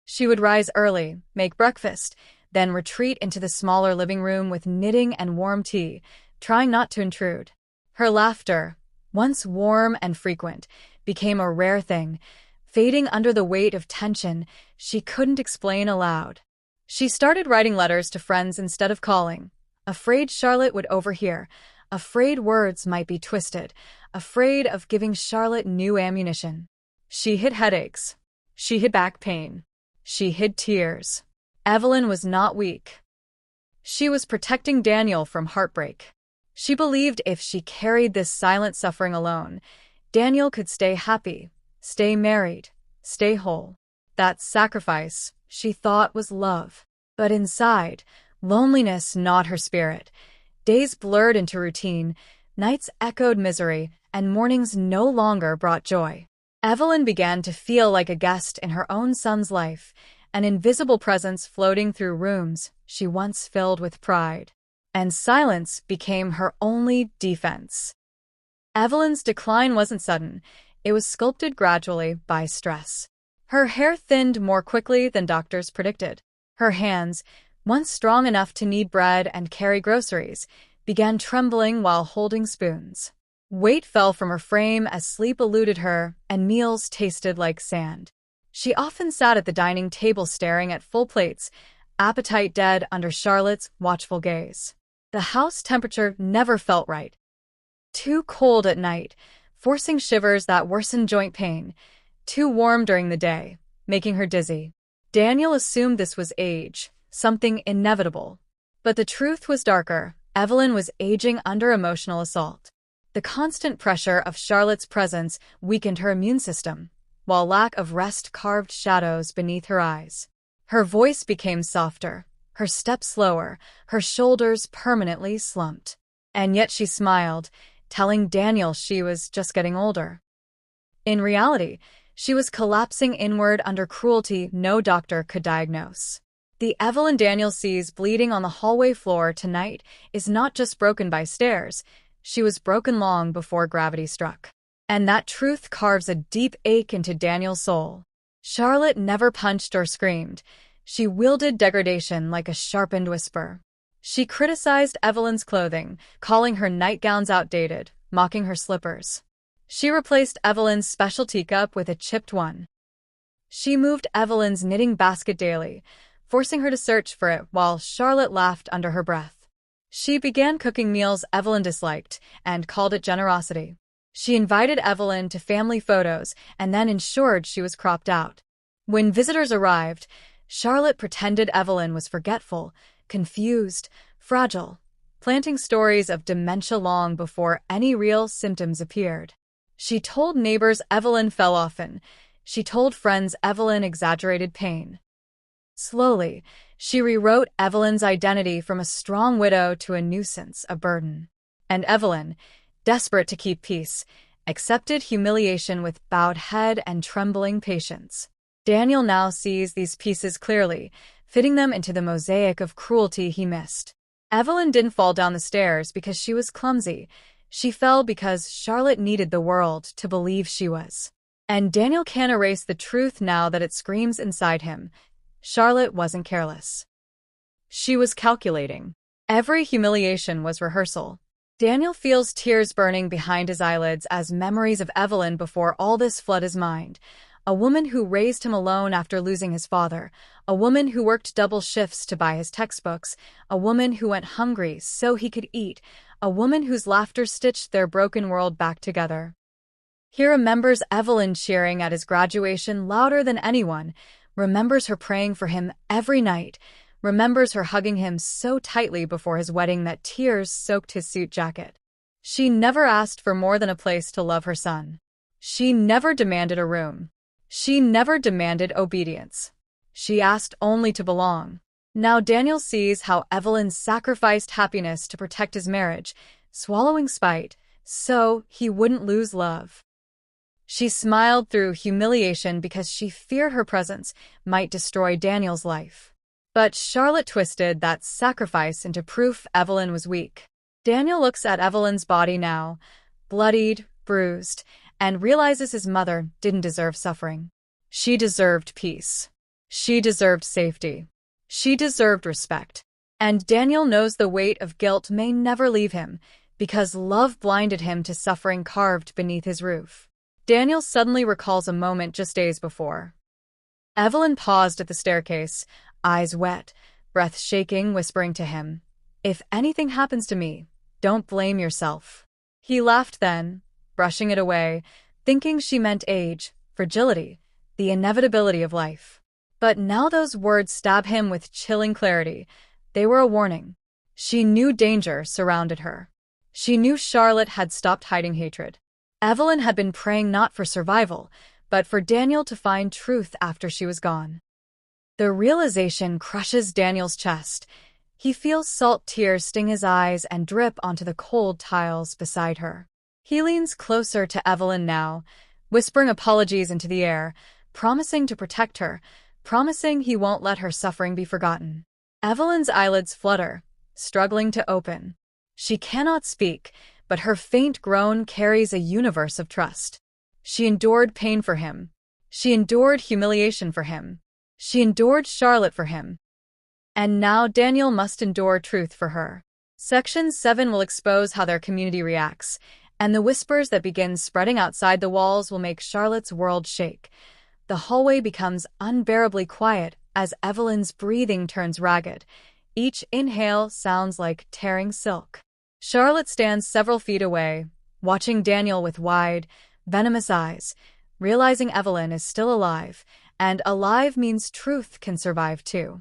She would rise early, make breakfast, then retreat into the smaller living room with knitting and warm tea, trying not to intrude. Her laughter, once warm and frequent, became a rare thing, fading under the weight of tension she couldn't explain aloud. She started writing letters to friends instead of calling, afraid Charlotte would overhear, afraid words might be twisted, afraid of giving Charlotte new ammunition. She hid headaches. She hid back pain. She hid tears. Evelyn was not weak. She was protecting Daniel from heartbreak. She believed if she carried this silent suffering alone, Daniel could stay happy, stay married, stay whole. That sacrifice, she thought, was love. But inside, loneliness gnawed her spirit. Days blurred into routine, nights echoed misery, and mornings no longer brought joy. Evelyn began to feel like a guest in her own son's life, an invisible presence floating through rooms she once filled with pride. And silence became her only defense. Evelyn's decline wasn't sudden. It was sculpted gradually by stress. Her hair thinned more quickly than doctors predicted. Her hands, once strong enough to knead bread and carry groceries, began trembling while holding spoons. Weight fell from her frame as sleep eluded her, and meals tasted like sand. She often sat at the dining table staring at full plates, appetite dead under Charlotte's watchful gaze. The house temperature never felt right. Too cold at night, forcing shivers that worsened joint pain. Too warm during the day, making her dizzy. Daniel assumed this was age, something inevitable. But the truth was darker. Evelyn was aging under emotional assault. The constant pressure of Charlotte's presence weakened her immune system, while lack of rest carved shadows beneath her eyes. Her voice became softer, her steps slower, her shoulders permanently slumped. And yet she smiled, telling Daniel she was just getting older. In reality, she was collapsing inward under cruelty no doctor could diagnose. The Evelyn Daniel sees bleeding on the hallway floor tonight is not just broken by stairs, she was broken long before gravity struck. And that truth carves a deep ache into Daniel's soul. Charlotte never punched or screamed. She wielded degradation like a sharpened whisper. She criticized Evelyn's clothing, calling her nightgowns outdated, mocking her slippers. She replaced Evelyn's special teacup with a chipped one. She moved Evelyn's knitting basket daily, forcing her to search for it while Charlotte laughed under her breath. She began cooking meals Evelyn disliked and called it generosity. She invited Evelyn to family photos and then ensured she was cropped out. When visitors arrived, Charlotte pretended Evelyn was forgetful, confused, fragile, planting stories of dementia long before any real symptoms appeared. She told neighbors Evelyn fell often. She told friends Evelyn exaggerated pain. Slowly, she rewrote Evelyn's identity from a strong widow to a nuisance, a burden. And Evelyn, desperate to keep peace, accepted humiliation with bowed head and trembling patience. Daniel now sees these pieces clearly, fitting them into the mosaic of cruelty he missed. Evelyn didn't fall down the stairs because she was clumsy. She fell because Charlotte needed the world to believe she was. And Daniel can't erase the truth now that it screams inside him. Charlotte wasn't careless. She was calculating. Every humiliation was rehearsal. Daniel feels tears burning behind his eyelids as memories of Evelyn before all this flood his mind. A woman who raised him alone after losing his father, a woman who worked double shifts to buy his textbooks, a woman who went hungry so he could eat, a woman whose laughter stitched their broken world back together. He remembers Evelyn cheering at his graduation louder than anyone, remembers her praying for him every night, remembers her hugging him so tightly before his wedding that tears soaked his suit jacket. She never asked for more than a place to love her son. She never demanded a room. She never demanded obedience. She asked only to belong. Now Daniel sees how Evelyn sacrificed happiness to protect his marriage, swallowing spite, so he wouldn't lose love. She smiled through humiliation because she feared her presence might destroy Daniel's life. But Charlotte twisted that sacrifice into proof Evelyn was weak. Daniel looks at Evelyn's body now, bloodied, bruised, and realizes his mother didn't deserve suffering. She deserved peace. She deserved safety. She deserved respect. And Daniel knows the weight of guilt may never leave him, because love blinded him to suffering carved beneath his roof. Daniel suddenly recalls a moment just days before. Evelyn paused at the staircase, eyes wet, breath shaking, whispering to him, "If anything happens to me, don't blame yourself." He laughed then, brushing it away, thinking she meant age, fragility, the inevitability of life. But now those words stab him with chilling clarity. They were a warning. She knew danger surrounded her. She knew Charlotte had stopped hiding hatred. Evelyn had been praying not for survival, but for Daniel to find truth after she was gone. The realization crushes Daniel's chest. He feels salt tears sting his eyes and drip onto the cold tiles beside her. He leans closer to Evelyn now, whispering apologies into the air, promising to protect her, promising he won't let her suffering be forgotten. Evelyn's eyelids flutter, struggling to open. She cannot speak, but her faint groan carries a universe of trust. She endured pain for him. She endured humiliation for him. She endured Charlotte for him. And now Daniel must endure truth for her. Section 7 will expose how their community reacts, and the whispers that begin spreading outside the walls will make Charlotte's world shake. The hallway becomes unbearably quiet as Evelyn's breathing turns ragged. Each inhale sounds like tearing silk. Charlotte stands several feet away, watching Daniel with wide, venomous eyes, realizing Evelyn is still alive, and alive means truth can survive too.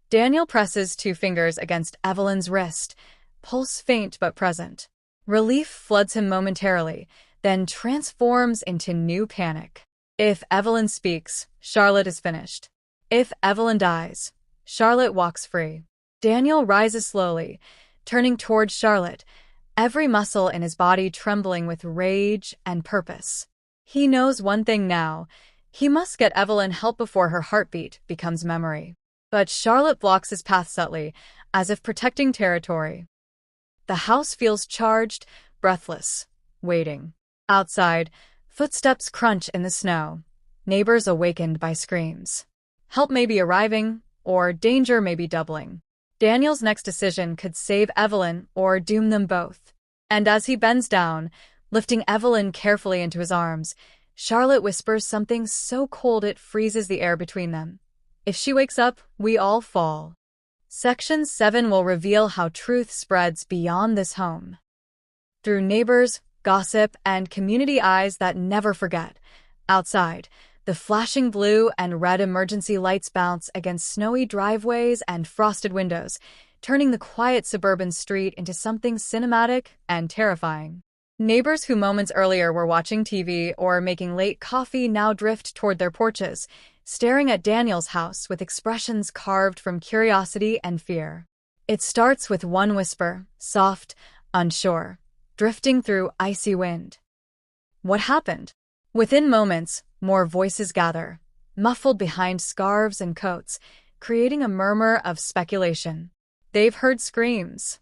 Daniel presses 2 fingers against Evelyn's wrist, pulse faint but present. Relief floods him momentarily, then transforms into new panic. If Evelyn speaks, Charlotte is finished. If Evelyn dies, Charlotte walks free. Daniel rises slowly, turning toward Charlotte, every muscle in his body trembling with rage and purpose. He knows one thing now. He must get Evelyn help before her heartbeat becomes memory. But Charlotte blocks his path subtly, as if protecting territory. The house feels charged, breathless, waiting. Outside, footsteps crunch in the snow. Neighbors awakened by screams. Help may be arriving, or danger may be doubling. Daniel's next decision could save Evelyn or doom them both. And as he bends down, lifting Evelyn carefully into his arms, Charlotte whispers something so cold it freezes the air between them. If she wakes up, we all fall. Section 7 will reveal how truth spreads beyond this home. Through neighbors, gossip, and community eyes that never forget. Outside, the flashing blue and red emergency lights bounce against snowy driveways and frosted windows, turning the quiet suburban street into something cinematic and terrifying. Neighbors who moments earlier were watching TV or making late coffee now drift toward their porches, staring at Daniel's house with expressions carved from curiosity and fear. It starts with one whisper, soft, unsure, drifting through icy wind. What happened? Within moments, more voices gather, muffled behind scarves and coats, creating a murmur of speculation. They've heard screams.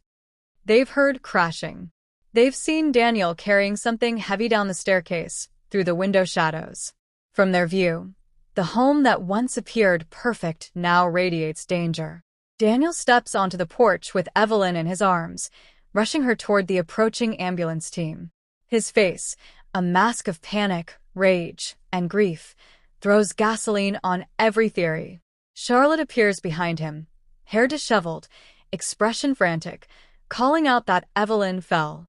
They've heard crashing. They've seen Daniel carrying something heavy down the staircase, through the window shadows. From their view, the home that once appeared perfect now radiates danger. Daniel steps onto the porch with Evelyn in his arms, rushing her toward the approaching ambulance team. His face, a mask of panic, rage, and grief, throws gasoline on every theory. Charlotte appears behind him, hair disheveled, expression frantic, calling out that Evelyn fell.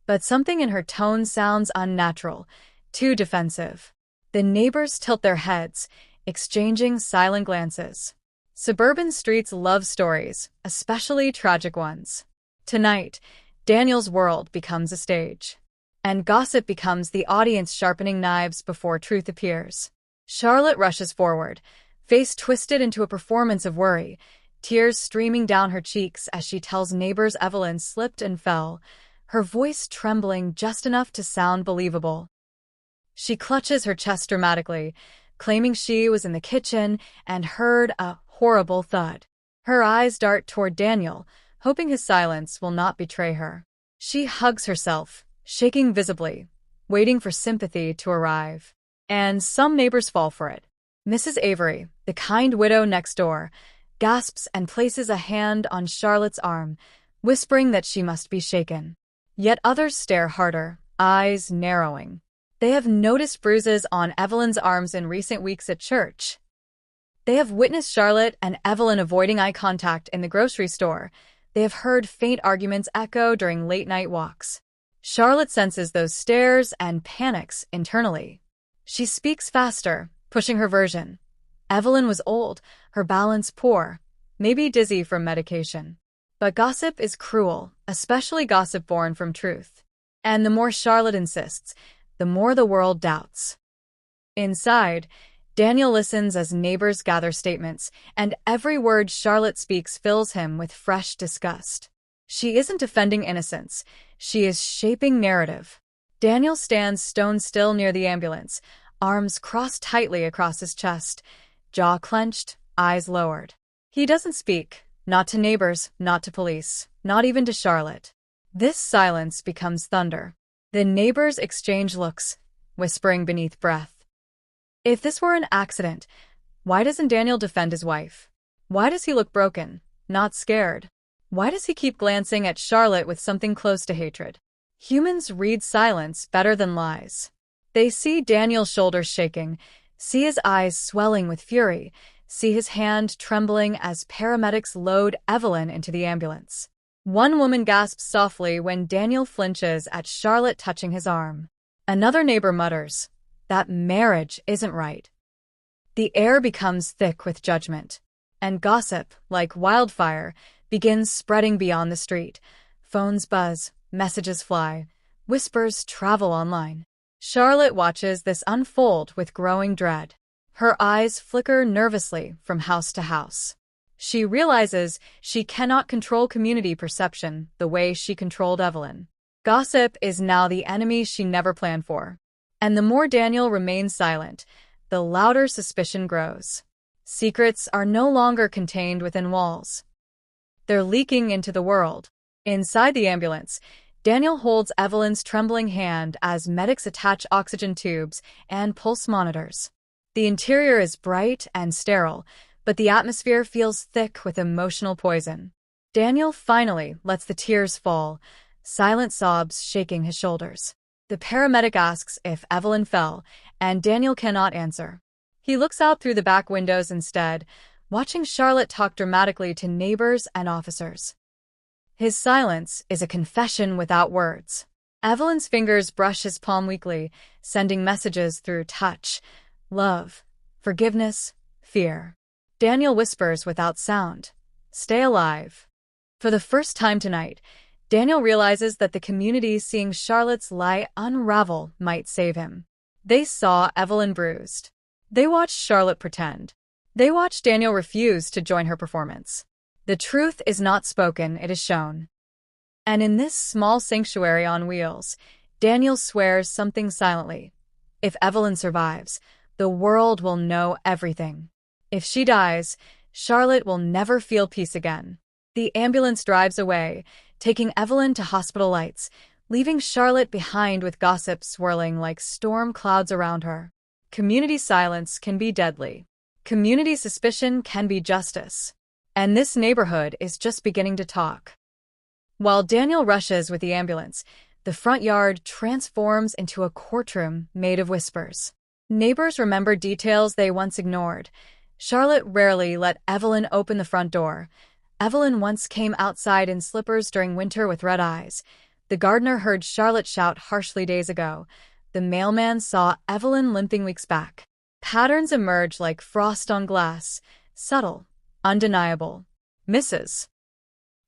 But something in her tone sounds unnatural, too defensive. The neighbors tilt their heads, exchanging silent glances. Suburban streets love stories, especially tragic ones. Tonight, Daniel's world becomes a stage. And gossip becomes the audience sharpening knives before truth appears. Charlotte rushes forward, face twisted into a performance of worry, tears streaming down her cheeks as she tells neighbors Evelyn slipped and fell, her voice trembling just enough to sound believable. She clutches her chest dramatically, claiming she was in the kitchen and heard a horrible thud. Her eyes dart toward Daniel, hoping his silence will not betray her. She hugs herself, shaking visibly, waiting for sympathy to arrive. And some neighbors fall for it. Mrs. Avery, the kind widow next door, gasps and places a hand on Charlotte's arm, whispering that she must be shaken. Yet others stare harder, eyes narrowing. They have noticed bruises on Evelyn's arms in recent weeks at church. They have witnessed Charlotte and Evelyn avoiding eye contact in the grocery store. They have heard faint arguments echo during late-night walks. Charlotte senses those stares and panics internally. She speaks faster, pushing her version. Evelyn was old, her balance poor, maybe dizzy from medication. But gossip is cruel, especially gossip born from truth. And the more Charlotte insists, the more the world doubts. Inside, Daniel listens as neighbors gather statements, and every word Charlotte speaks fills him with fresh disgust. She isn't defending innocence, she is shaping narrative. Daniel stands stone still near the ambulance, arms crossed tightly across his chest, jaw clenched, eyes lowered. He doesn't speak, not to neighbors, not to police, not even to Charlotte. This silence becomes thunder. The neighbors exchange looks, whispering beneath breath. If this were an accident, why doesn't Daniel defend his wife? Why does he look broken, not scared? Why does he keep glancing at Charlotte with something close to hatred? Humans read silence better than lies. They see Daniel's shoulders shaking, see his eyes swelling with fury, see his hand trembling as paramedics load Evelyn into the ambulance. One woman gasps softly when Daniel flinches at Charlotte touching his arm. Another neighbor mutters, "That marriage isn't right." The air becomes thick with judgment, and gossip, like wildfire, begins spreading beyond the street. Phones buzz, messages fly, whispers travel online. Charlotte watches this unfold with growing dread. Her eyes flicker nervously from house to house. She realizes she cannot control community perception the way she controlled Evelyn. Gossip is now the enemy she never planned for. And the more Daniel remains silent, the louder suspicion grows. Secrets are no longer contained within walls. They're leaking into the world. Inside the ambulance, Daniel holds Evelyn's trembling hand as medics attach oxygen tubes and pulse monitors. The interior is bright and sterile, but the atmosphere feels thick with emotional poison. Daniel finally lets the tears fall, silent sobs shaking his shoulders. The paramedic asks if Evelyn fell, and Daniel cannot answer. He looks out through the back windows instead, watching Charlotte talk dramatically to neighbors and officers. His silence is a confession without words. Evelyn's fingers brush his palm weakly, sending messages through touch, love, forgiveness, fear. Daniel whispers without sound, "Stay alive." For the first time tonight, Daniel realizes that the community seeing Charlotte's lie unravel might save him. They saw Evelyn bruised. They watched Charlotte pretend. They watched Daniel refuse to join her performance. The truth is not spoken, it is shown. And in this small sanctuary on wheels, Daniel swears something silently. If Evelyn survives, the world will know everything. If she dies, Charlotte will never feel peace again. The ambulance drives away, taking Evelyn to hospital lights, leaving Charlotte behind with gossip swirling like storm clouds around her. Community silence can be deadly. Community suspicion can be justice. And this neighborhood is just beginning to talk. While Daniel rushes with the ambulance, the front yard transforms into a courtroom made of whispers. Neighbors remember details they once ignored. Charlotte rarely let Evelyn open the front door. Evelyn once came outside in slippers during winter with red eyes. The gardener heard Charlotte shout harshly days ago. The mailman saw Evelyn limping weeks back. Patterns emerge like frost on glass, subtle, undeniable. Mrs.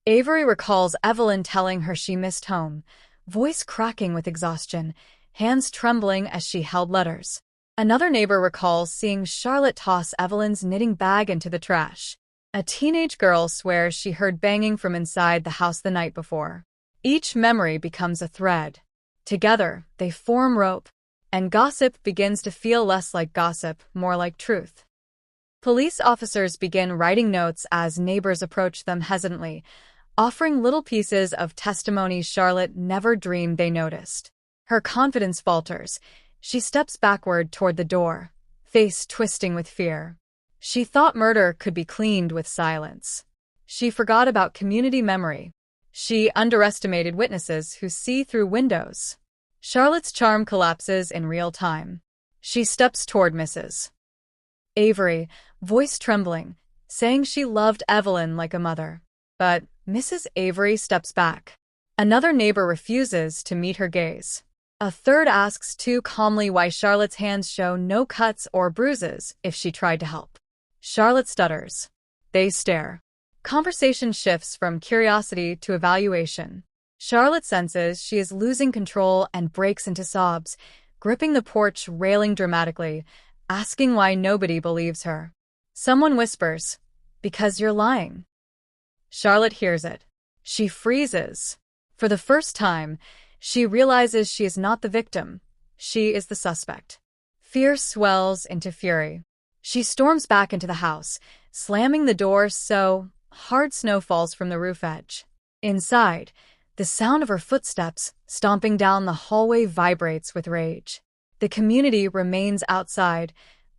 Avery recalls Evelyn telling her she missed home, voice cracking with exhaustion, hands trembling as she held letters. Another neighbor recalls seeing Charlotte toss Evelyn's knitting bag into the trash. A teenage girl swears she heard banging from inside the house the night before. Each memory becomes a thread. Together, they form rope, and gossip begins to feel less like gossip, more like truth. Police officers begin writing notes as neighbors approach them hesitantly, offering little pieces of testimony Charlotte never dreamed they noticed. Her confidence falters. She steps backward toward the door, face twisting with fear. She thought murder could be cleaned with silence. She forgot about community memory. She underestimated witnesses who see through windows. Charlotte's charm collapses in real time. She steps toward Mrs. Avery, voice trembling, saying she loved Evelyn like a mother. But Mrs. Avery steps back. Another neighbor refuses to meet her gaze. A third asks too calmly why Charlotte's hands show no cuts or bruises if she tried to help. Charlotte stutters. They stare. Conversation shifts from curiosity to evaluation. Charlotte senses she is losing control and breaks into sobs, gripping the porch railing dramatically, asking why nobody believes her. Someone whispers, "Because you're lying." Charlotte hears it. She freezes. For the first time, she realizes she is not the victim. She is the suspect. Fear swells into fury. She storms back into the house, slamming the door so hard snow falls from the roof edge. Inside, the sound of her footsteps stomping down the hallway vibrates with rage. The community remains outside,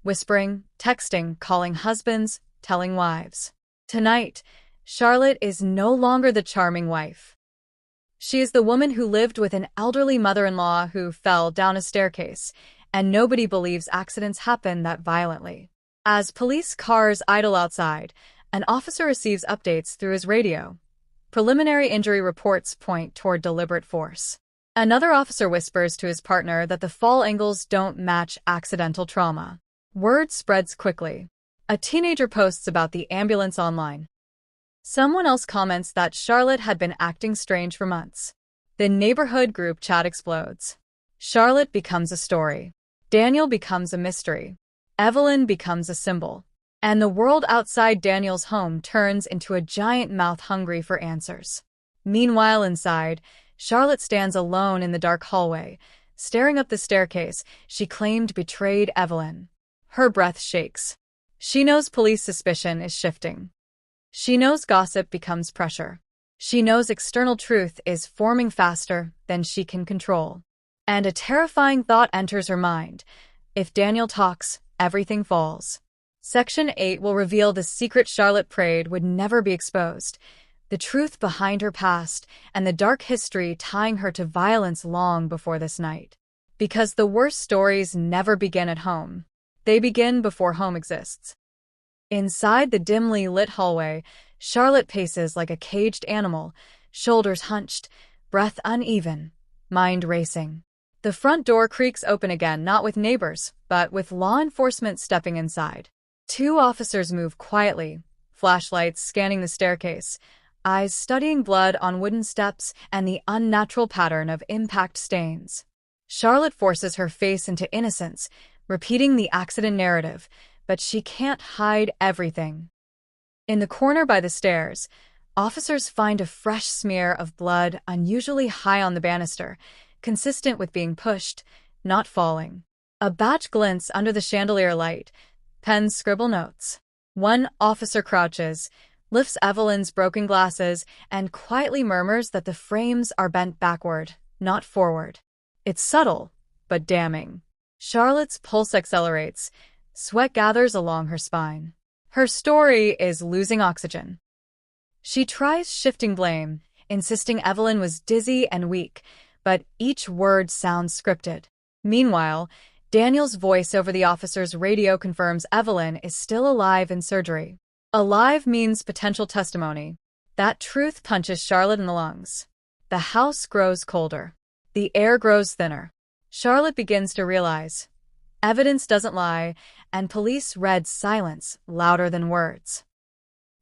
whispering, texting, calling husbands, telling wives. Tonight, Charlotte is no longer the charming wife. She is the woman who lived with an elderly mother-in-law who fell down a staircase, and nobody believes accidents happen that violently. As police cars idle outside, an officer receives updates through his radio. Preliminary injury reports point toward deliberate force. Another officer whispers to his partner that the fall angles don't match accidental trauma. Word spreads quickly. A teenager posts about the ambulance online. Someone else comments that Charlotte had been acting strange for months. The neighborhood group chat explodes. Charlotte becomes a story. Daniel becomes a mystery. Evelyn becomes a symbol. And the world outside Daniel's home turns into a giant mouth hungry for answers. Meanwhile, inside, Charlotte stands alone in the dark hallway, staring up the staircase she claimed betrayed Evelyn. Her breath shakes. She knows police suspicion is shifting. She knows gossip becomes pressure. She knows external truth is forming faster than she can control. And a terrifying thought enters her mind. If Daniel talks, everything falls. Section 8 will reveal the secret Charlotte prayed would never be exposed, the truth behind her past, and the dark history tying her to violence long before this night. Because the worst stories never begin at home. They begin before home exists. Inside the dimly lit hallway, Charlotte paces like a caged animal, shoulders hunched, breath uneven, mind racing. The front door creaks open again, not with neighbors, but with law enforcement stepping inside. Two officers move quietly, flashlights scanning the staircase, eyes studying blood on wooden steps and the unnatural pattern of impact stains. Charlotte forces her face into innocence, repeating the accident narrative, but she can't hide everything. In the corner by the stairs, officers find a fresh smear of blood unusually high on the banister, consistent with being pushed, not falling. A batch glints under the chandelier light. Pens scribble notes. One officer crouches, lifts Evelyn's broken glasses, and quietly murmurs that the frames are bent backward, not forward. It's subtle, but damning. Charlotte's pulse accelerates. Sweat gathers along her spine. Her story is losing oxygen. She tries shifting blame, insisting Evelyn was dizzy and weak, but each word sounds scripted. Meanwhile, Daniel's voice over the officer's radio confirms Evelyn is still alive in surgery. Alive means potential testimony. That truth punches Charlotte in the lungs. The house grows colder. The air grows thinner. Charlotte begins to realize evidence doesn't lie, and police read silence louder than words.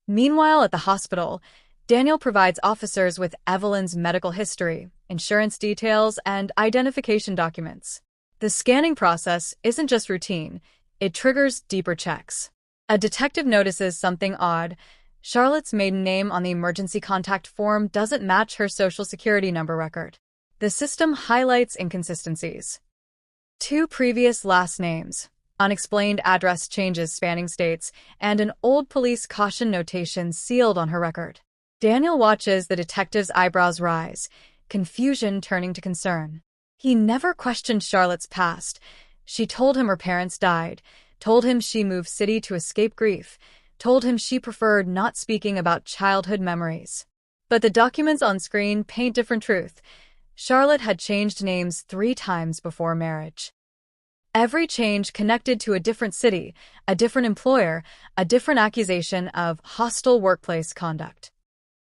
Meanwhile, at the hospital, Daniel provides officers with Evelyn's medical history, insurance details, and identification documents. The scanning process isn't just routine, it triggers deeper checks. A detective notices something odd. Charlotte's maiden name on the emergency contact form doesn't match her social security number record. The system highlights inconsistencies. 2 previous last names, unexplained address changes spanning states, and an old police caution notation sealed on her record. Daniel watches the detective's eyebrows rise, confusion turning to concern. He never questioned Charlotte's past. She told him her parents died, told him she moved city to escape grief, told him she preferred not speaking about childhood memories. But the documents on screen paint different truth. Charlotte had changed names 3 times before marriage. Every change connected to a different city, a different employer, a different accusation of hostile workplace conduct.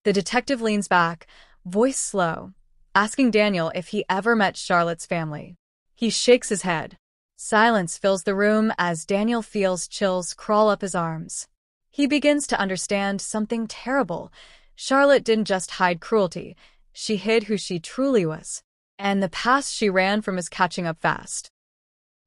The detective leans back, voice slow, asking Daniel if he ever met Charlotte's family. He shakes his head. Silence fills the room as Daniel feels chills crawl up his arms. He begins to understand something terrible. Charlotte didn't just hide cruelty, she hid who she truly was. And the past she ran from is catching up fast.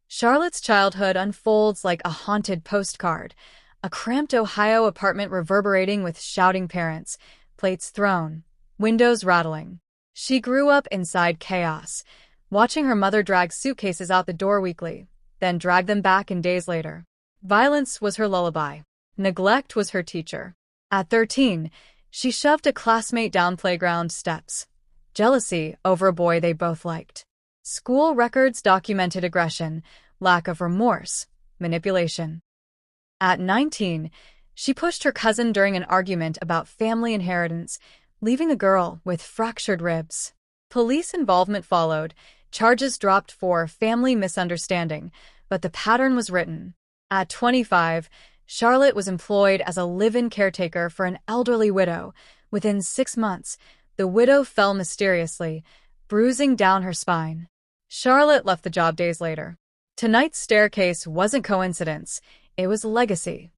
Charlotte's childhood unfolds like a haunted postcard, a cramped Ohio apartment reverberating with shouting parents, plates thrown, windows rattling. She grew up inside chaos, watching her mother drag suitcases out the door weekly, then drag them back in days later. Violence was her lullaby. Neglect was her teacher. At 13, she shoved a classmate down playground steps. Jealousy over a boy they both liked. School records documented aggression, lack of remorse, manipulation. At 19, she pushed her cousin during an argument about family inheritance, leaving the girl with fractured ribs. Police involvement followed, charges dropped for family misunderstanding, but the pattern was written. At 25, Charlotte was employed as a live-in caretaker for an elderly widow. Within 6 months, the widow fell mysteriously, bruising down her spine. Charlotte left the job days later. Tonight's staircase wasn't coincidence, it was legacy.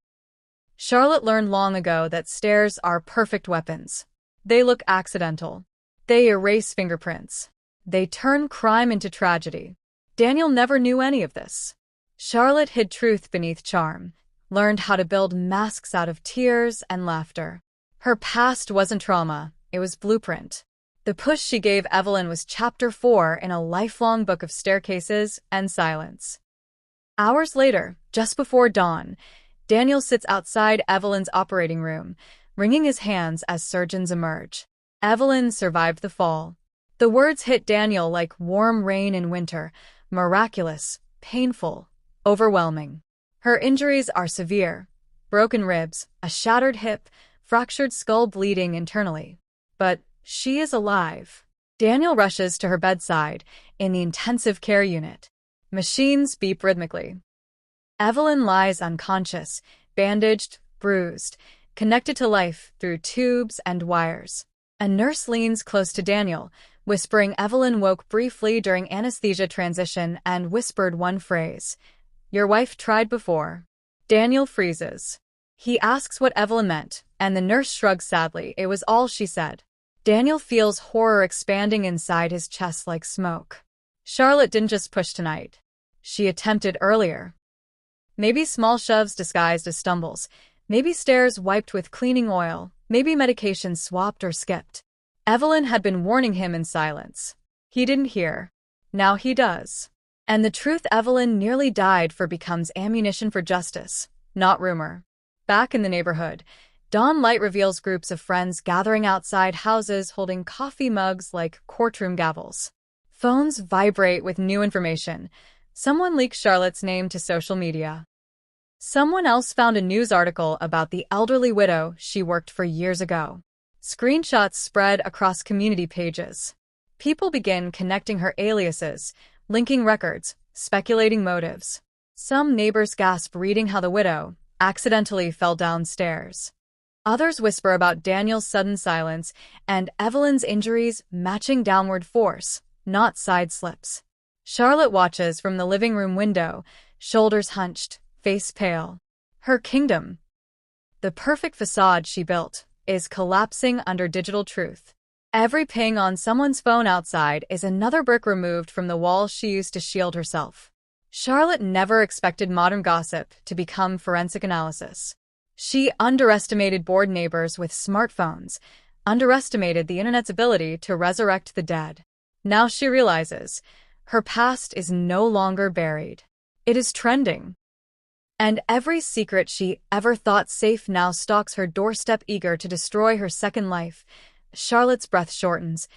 Charlotte learned long ago that stairs are perfect weapons. They look accidental. They erase fingerprints. They turn crime into tragedy. Daniel never knew any of this. Charlotte hid truth beneath charm, learned how to build masks out of tears and laughter. Her past wasn't trauma, it was blueprint. The push she gave Evelyn was chapter 4 in a lifelong book of staircases and silence. Hours later, just before dawn, Daniel sits outside Evelyn's operating room, wringing his hands as surgeons emerge. Evelyn survived the fall. The words hit Daniel like warm rain in winter, miraculous, painful, overwhelming. Her injuries are severe: broken ribs, a shattered hip, fractured skull bleeding internally. But she is alive. Daniel rushes to her bedside in the intensive care unit. Machines beep rhythmically. Evelyn lies unconscious, bandaged, bruised, connected to life through tubes and wires. A nurse leans close to Daniel, whispering. Evelyn woke briefly during anesthesia transition and whispered one phrase: "Your wife tried before." Daniel freezes. He asks what Evelyn meant, and the nurse shrugs sadly. It was all she said. Daniel feels horror expanding inside his chest like smoke. Charlotte didn't just push tonight. she attempted earlier. Maybe small shoves disguised as stumbles, maybe stairs wiped with cleaning oil, maybe medication swapped or skipped. Evelyn had been warning him in silence. He didn't hear. Now he does. And the truth Evelyn nearly died for becomes ammunition for justice, not rumor. Back in the neighborhood, dawn light reveals groups of friends gathering outside houses holding coffee mugs like courtroom gavels. Phones vibrate with new information. Someone leaked Charlotte's name to social media. Someone else found a news article about the elderly widow she worked for years ago. Screenshots spread across community pages. People begin connecting her aliases, linking records, speculating motives. Some neighbors gasp reading how the widow accidentally fell downstairs. Others whisper about Daniel's sudden silence and Evelyn's injuries matching downward force, not side slips. Charlotte watches from the living room window, shoulders hunched, face pale. Her kingdom, the perfect facade she built, is collapsing under digital truth. Every ping on someone's phone outside is another brick removed from the wall she used to shield herself. Charlotte never expected modern gossip to become forensic analysis. She underestimated bored neighbors with smartphones, underestimated the internet's ability to resurrect the dead. Now she realizes her past is no longer buried. It is trending. And every secret she ever thought safe now stalks her doorstep, eager to destroy her second life. Charlotte's breath shortens.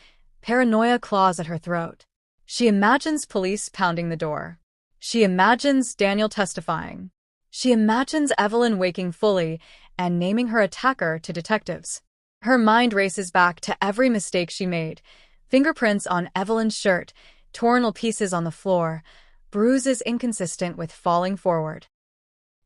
Paranoia claws at her throat. She imagines police pounding the door. She imagines Daniel testifying. She imagines Evelyn waking fully and naming her attacker to detectives. Her mind races back to every mistake she made. Fingerprints on Evelyn's shirt, torn pieces on the floor, bruises inconsistent with falling forward.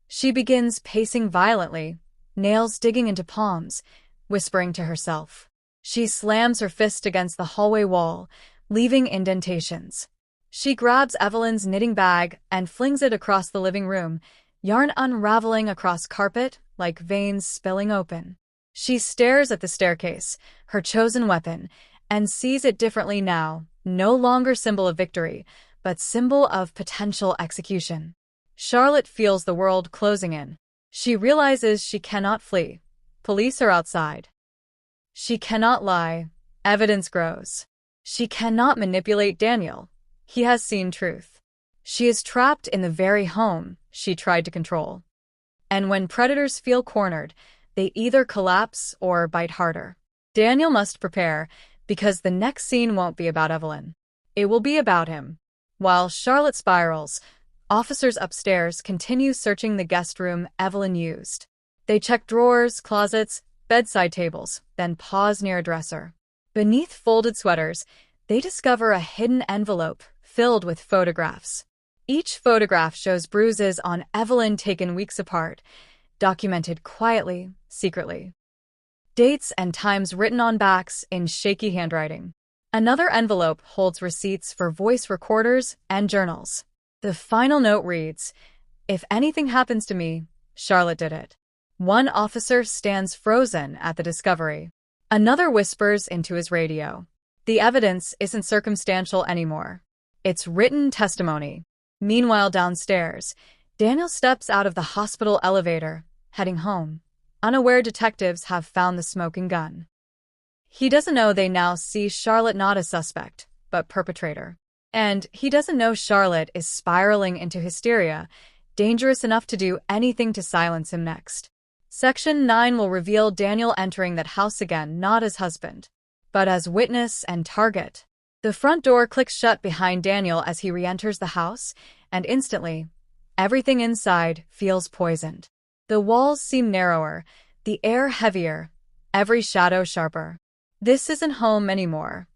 She begins pacing violently, nails digging into palms, whispering to herself. She slams her fist against the hallway wall, leaving indentations. She grabs Evelyn's knitting bag and flings it across the living room, yarn unraveling across carpet like veins spilling open. She stares at the staircase, her chosen weapon, and sees it differently now, no longer symbol of victory, but symbol of potential execution. Charlotte feels the world closing in. She realizes she cannot flee. Police are outside. She cannot lie. Evidence grows. She cannot manipulate Daniel. He has seen truth. She is trapped in the very home she tried to control. And when predators feel cornered, they either collapse or bite harder. Daniel must prepare, because the next scene won't be about Evelyn. It will be about him. While Charlotte spirals, officers upstairs continue searching the guest room Evelyn used. They check drawers, closets, bedside tables, then pause near a dresser. Beneath folded sweaters, they discover a hidden envelope filled with photographs. Each photograph shows bruises on Evelyn taken weeks apart, documented quietly, secretly. Dates and times written on backs in shaky handwriting. Another envelope holds receipts for voice recorders and journals. The final note reads, "If anything happens to me, Charlotte did it." One officer stands frozen at the discovery. Another whispers into his radio. The evidence isn't circumstantial anymore. It's written testimony. Meanwhile, downstairs, Daniel steps out of the hospital elevator, heading home. Unaware detectives have found the smoking gun. He doesn't know they now see Charlotte not a suspect, but perpetrator. And he doesn't know Charlotte is spiraling into hysteria, dangerous enough to do anything to silence him next. Section 9 will reveal Daniel entering that house again, not as husband, but as witness and target. The front door clicks shut behind Daniel as he re-enters the house, and instantly, everything inside feels poisoned. The walls seem narrower, the air heavier, every shadow sharper. This isn't home anymore.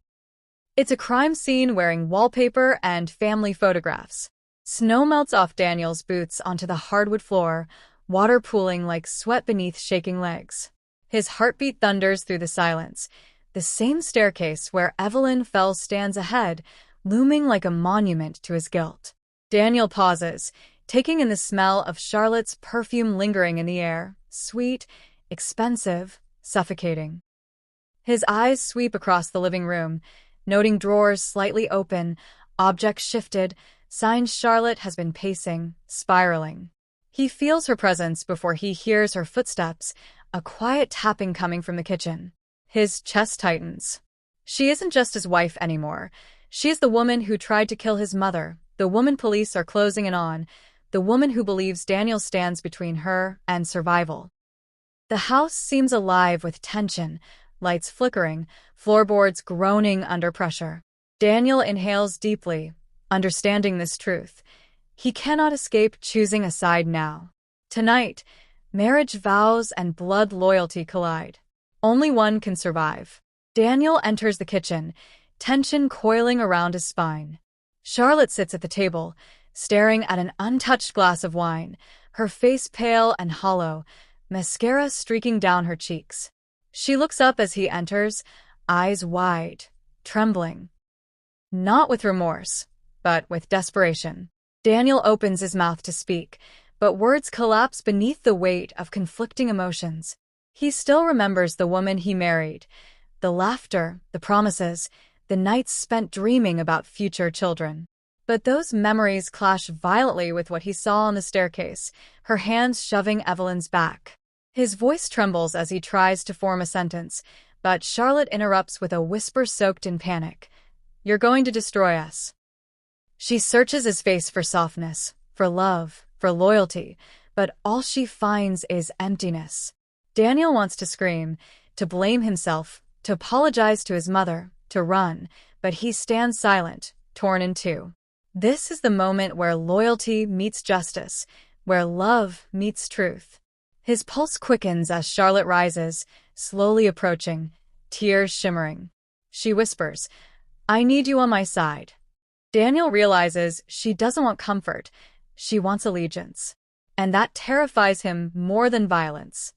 It's a crime scene wearing wallpaper and family photographs. Snow melts off Daniel's boots onto the hardwood floor, water pooling like sweat beneath shaking legs. His heartbeat thunders through the silence. The same staircase where Evelyn fell stands ahead, looming like a monument to his guilt. Daniel pauses, taking in the smell of Charlotte's perfume lingering in the air, sweet, expensive, suffocating. His eyes sweep across the living room, noting drawers slightly open, objects shifted, signs Charlotte has been pacing, spiraling. He feels her presence before he hears her footsteps, a quiet tapping coming from the kitchen. His chest tightens. She isn't just his wife anymore. She is the woman who tried to kill his mother, the woman police are closing in on, the woman who believes Daniel stands between her and survival. The house seems alive with tension, lights flickering, floorboards groaning under pressure. Daniel inhales deeply, understanding this truth. He cannot escape choosing a side now. Tonight, marriage vows and blood loyalty collide. Only one can survive. Daniel enters the kitchen, tension coiling around his spine. Charlotte sits at the table, staring at an untouched glass of wine, her face pale and hollow, mascara streaking down her cheeks. She looks up as he enters, eyes wide, trembling. Not with remorse, but with desperation. Daniel opens his mouth to speak, but words collapse beneath the weight of conflicting emotions. He still remembers the woman he married, the laughter, the promises, the nights spent dreaming about future children. But those memories clash violently with what he saw on the staircase, her hands shoving Evelyn's back. His voice trembles as he tries to form a sentence, but Charlotte interrupts with a whisper soaked in panic. "You're going to destroy us." She searches his face for softness, for love, for loyalty, but all she finds is emptiness. Daniel wants to scream, to blame himself, to apologize to his mother, to run, but he stands silent, torn in two. This is the moment where loyalty meets justice, where love meets truth. His pulse quickens as Charlotte rises, slowly approaching, tears shimmering. She whispers, "I need you on my side." Daniel realizes she doesn't want comfort, she wants allegiance. And that terrifies him more than violence.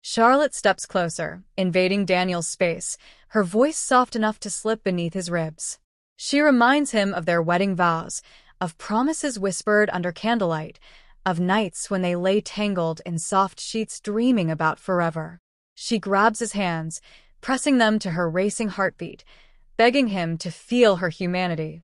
Charlotte steps closer, invading Daniel's space, her voice soft enough to slip beneath his ribs. She reminds him of their wedding vows, of promises whispered under candlelight, of nights when they lay tangled in soft sheets dreaming about forever. She grabs his hands, pressing them to her racing heartbeat, begging him to feel her humanity.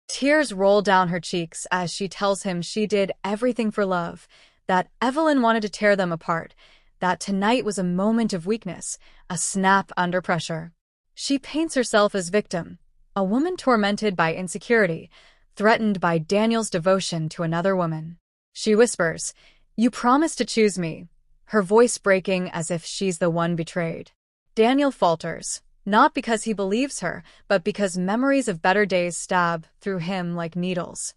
Tears roll down her cheeks as she tells him she did everything for love, that Evelyn wanted to tear them apart, that tonight was a moment of weakness, a snap under pressure. She paints herself as victim, a woman tormented by insecurity, threatened by Daniel's devotion to another woman. She whispers, "You promised to choose me," her voice breaking as if she's the one betrayed. Daniel falters, not because he believes her, but because memories of better days stab through him like needles.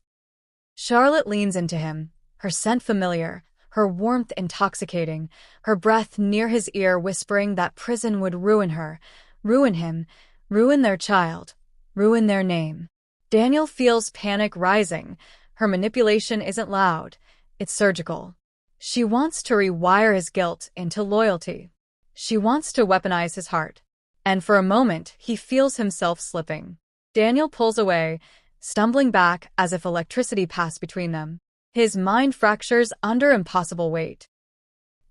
Charlotte leans into him, her scent familiar, her warmth intoxicating, her breath near his ear whispering that prison would ruin her, ruin him, ruin their child, ruin their name. Daniel feels panic rising. Her manipulation isn't loud, it's surgical. She wants to rewire his guilt into loyalty. She wants to weaponize his heart. And for a moment, he feels himself slipping. Daniel pulls away, stumbling back as if electricity passed between them. His mind fractures under impossible weight.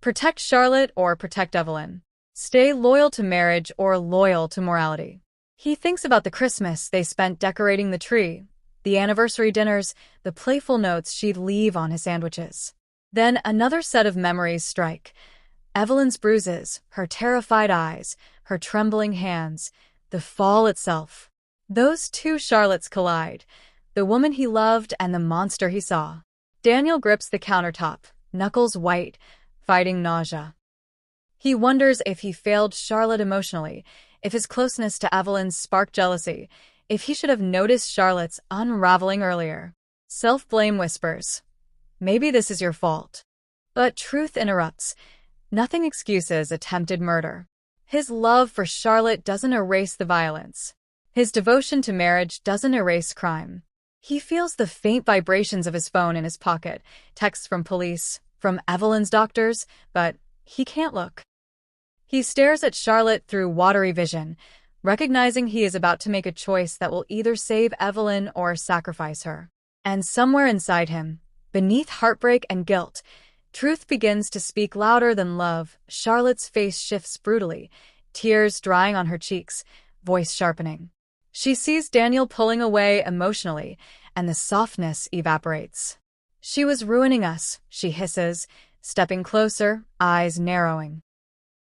Protect Charlotte or protect Evelyn. Stay loyal to marriage or loyal to morality. He thinks about the Christmas they spent decorating the tree, the anniversary dinners, the playful notes she'd leave on his sandwiches. Then another set of memories strike. Evelyn's bruises, her terrified eyes, her trembling hands, the fall itself. Those two Charlottes collide, the woman he loved and the monster he saw. Daniel grips the countertop, knuckles white, fighting nausea. He wonders if he failed Charlotte emotionally, if his closeness to Evelyn sparked jealousy, if he should have noticed Charlotte's unraveling earlier. Self-blame whispers, "Maybe this is your fault." But truth interrupts. Nothing excuses attempted murder. His love for Charlotte doesn't erase the violence. His devotion to marriage doesn't erase crime. He feels the faint vibrations of his phone in his pocket, texts from police, from Evelyn's doctors, but he can't look. He stares at Charlotte through watery vision, recognizing he is about to make a choice that will either save Evelyn or sacrifice her. And somewhere inside him, beneath heartbreak and guilt, truth begins to speak louder than love. Charlotte's face shifts brutally, tears drying on her cheeks, voice sharpening. She sees Daniel pulling away emotionally, and the softness evaporates. "She was ruining us," she hisses, stepping closer, eyes narrowing.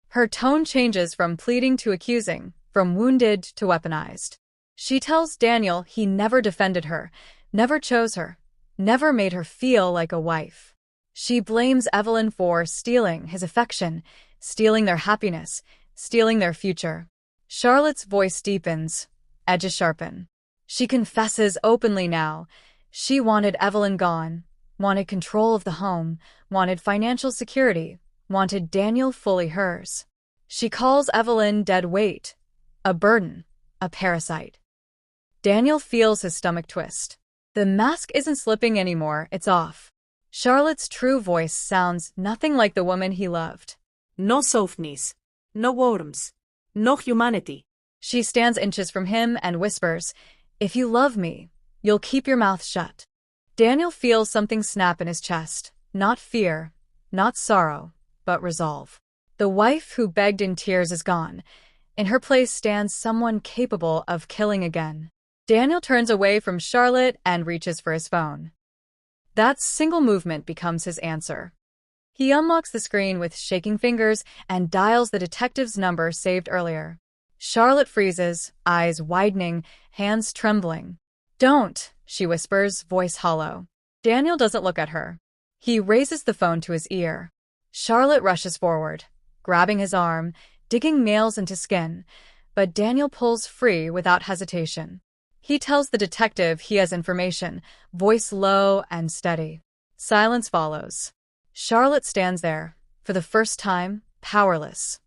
Her tone changes from pleading to accusing, from wounded to weaponized. She tells Daniel he never defended her, never chose her, never made her feel like a wife. She blames Evelyn for stealing his affection, stealing their happiness, stealing their future. Charlotte's voice deepens, edges sharpen. She confesses openly now. She wanted Evelyn gone, wanted control of the home, wanted financial security, wanted Daniel fully hers. She calls Evelyn dead weight, a burden, a parasite. Daniel feels his stomach twist. The mask isn't slipping anymore, it's off. Charlotte's true voice sounds nothing like the woman he loved. No softness, no warmth, no humanity. She stands inches from him and whispers, "If you love me, you'll keep your mouth shut." Daniel feels something snap in his chest. Not fear, not sorrow, but resolve. The wife who begged in tears is gone. In her place stands someone capable of killing again. Daniel turns away from Charlotte and reaches for his phone. That single movement becomes his answer. He unlocks the screen with shaking fingers and dials the detective's number saved earlier. Charlotte freezes, eyes widening, hands trembling. "Don't," she whispers, voice hollow. Daniel doesn't look at her. He raises the phone to his ear. Charlotte rushes forward, grabbing his arm, digging nails into skin, but Daniel pulls free without hesitation. He tells the detective he has information, voice low and steady. Silence follows. Charlotte stands there, for the first time, powerless.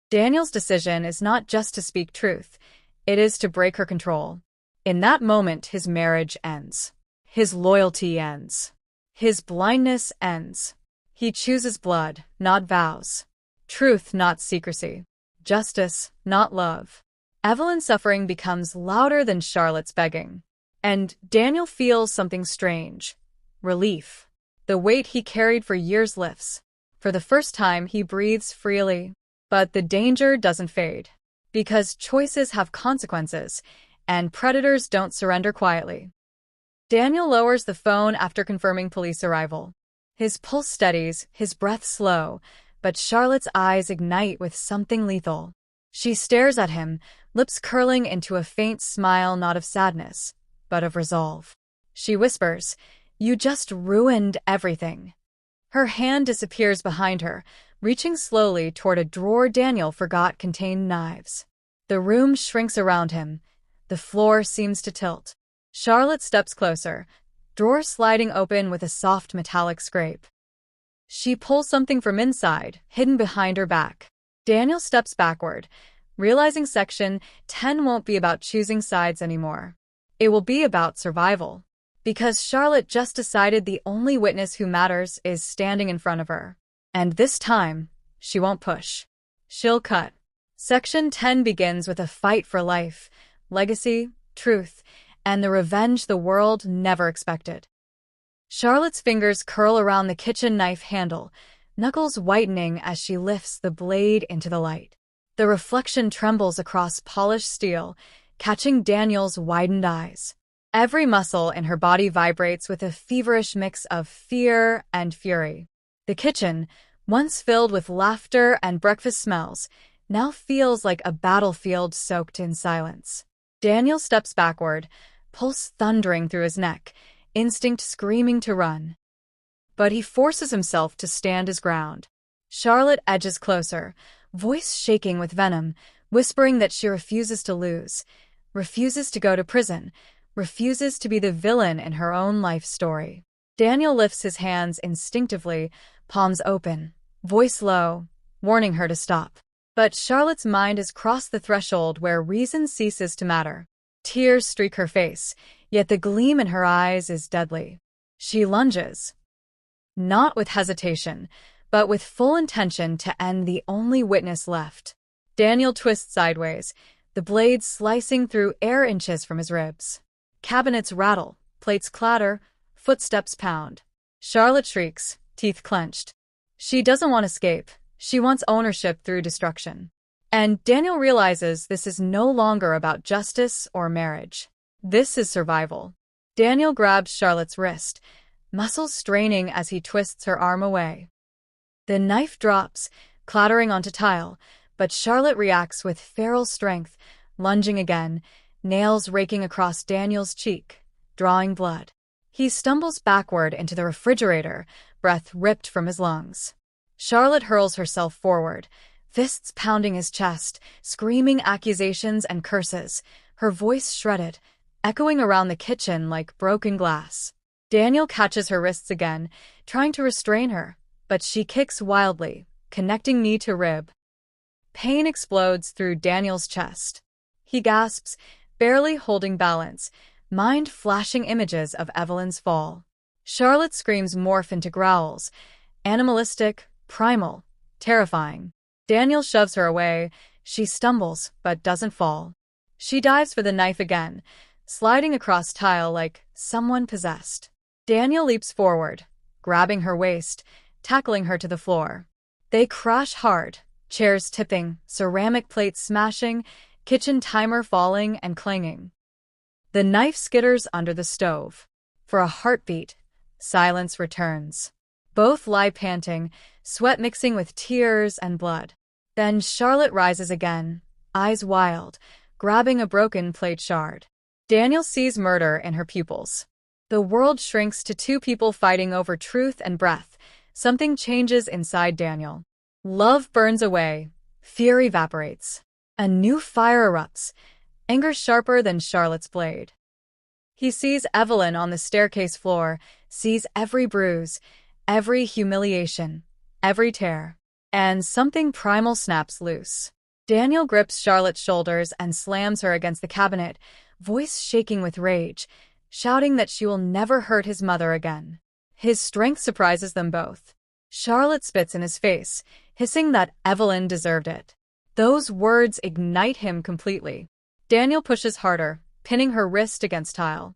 Daniel's decision is not just to speak truth, it is to break her control. In that moment, his marriage ends. His loyalty ends. His blindness ends. He chooses blood, not vows. Truth, not secrecy. Justice, not love. Evelyn's suffering becomes louder than Charlotte's begging. And Daniel feels something strange. Relief. The weight he carried for years lifts. For the first time, he breathes freely. But the danger doesn't fade. Because choices have consequences, and predators don't surrender quietly. Daniel lowers the phone after confirming police arrival. His pulse steadies, his breath slow, but Charlotte's eyes ignite with something lethal. She stares at him, lips curling into a faint smile not of sadness, but of resolve. She whispers, "You just ruined everything." Her hand disappears behind her, reaching slowly toward a drawer Daniel forgot contained knives. The room shrinks around him. The floor seems to tilt. Charlotte steps closer, drawer sliding open with a soft metallic scrape. She pulls something from inside, hidden behind her back. Daniel steps backward, realizing Section 10 won't be about choosing sides anymore. It will be about survival. Because Charlotte just decided the only witness who matters is standing in front of her. And this time, she won't push. She'll cut. Section 10 begins with a fight for life, legacy, truth, and the revenge the world never expected. Charlotte's fingers curl around the kitchen knife handle, knuckles whitening as she lifts the blade into the light. The reflection trembles across polished steel, catching Daniel's widened eyes. Every muscle in her body vibrates with a feverish mix of fear and fury. The kitchen, once filled with laughter and breakfast smells, now feels like a battlefield soaked in silence. Daniel steps backward, pulse thundering through his neck, instinct screaming to run. But he forces himself to stand his ground. Charlotte edges closer, voice shaking with venom, whispering that she refuses to lose, refuses to go to prison, refuses to be the villain in her own life story. Daniel lifts his hands instinctively, palms open, voice low, warning her to stop. But Charlotte's mind has crossed the threshold where reason ceases to matter. Tears streak her face, yet the gleam in her eyes is deadly. She lunges. Not with hesitation, but with full intention to end the only witness left. Daniel twists sideways, the blade slicing through air inches from his ribs. Cabinets rattle, plates clatter, footsteps pound. Charlotte shrieks, teeth clenched. She doesn't want escape. She wants ownership through destruction. And Daniel realizes this is no longer about justice or marriage. This is survival. Daniel grabs Charlotte's wrist, muscles straining as he twists her arm away. The knife drops, clattering onto tile, but Charlotte reacts with feral strength, lunging again, nails raking across Daniel's cheek, drawing blood. He stumbles backward into the refrigerator, breath ripped from his lungs. Charlotte hurls herself forward, fists pounding his chest, screaming accusations and curses, her voice shredded, echoing around the kitchen like broken glass. Daniel catches her wrists again, trying to restrain her, but she kicks wildly, connecting knee to rib. Pain explodes through Daniel's chest. He gasps, barely holding balance, mind flashing images of Evelyn's fall. Charlotte's screams morph into growls, animalistic, primal, terrifying. Daniel shoves her away. She stumbles, but doesn't fall. She dives for the knife again, sliding across tile like someone possessed. Daniel leaps forward, grabbing her waist, tackling her to the floor. They crash hard, chairs tipping, ceramic plates smashing, kitchen timer falling and clanging. The knife skitters under the stove. For a heartbeat, silence returns. Both lie panting, sweat mixing with tears and blood. Then Charlotte rises again, eyes wild, grabbing a broken plate shard. Daniel sees murder in her pupils. The world shrinks to two people fighting over truth and breath. Something changes inside Daniel. Love burns away. Fear evaporates. A new fire erupts, anger sharper than Charlotte's blade. He sees Evelyn on the staircase floor, sees every bruise, every humiliation, every tear. And something primal snaps loose. Daniel grips Charlotte's shoulders and slams her against the cabinet, voice shaking with rage, shouting that she will never hurt his mother again. His strength surprises them both. Charlotte spits in his face, hissing that Evelyn deserved it. Those words ignite him completely. Daniel pushes harder, pinning her wrist against tile.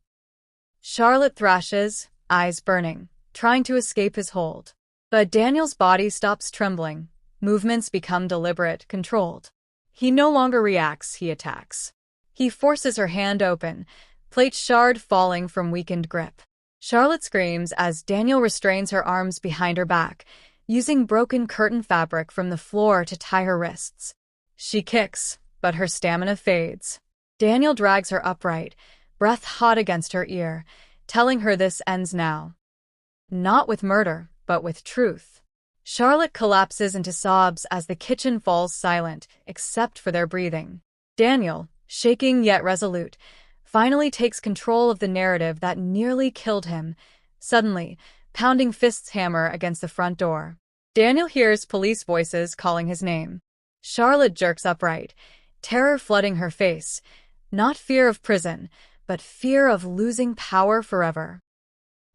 Charlotte thrashes, eyes burning, trying to escape his hold. But Daniel's body stops trembling. Movements become deliberate, controlled. He no longer reacts, he attacks. He forces her hand open, plate shard falling from weakened grip. Charlotte screams as Daniel restrains her arms behind her back, using broken curtain fabric from the floor to tie her wrists. She kicks, but her stamina fades. Daniel drags her upright, breath hot against her ear, telling her this ends now. Not with murder, but with truth. Charlotte collapses into sobs as the kitchen falls silent, except for their breathing. Daniel, shaking yet resolute, finally takes control of the narrative that nearly killed him, suddenly, pounding fists hammer against the front door. Daniel hears police voices calling his name. Charlotte jerks upright, terror flooding her face, not fear of prison, but fear of losing power forever.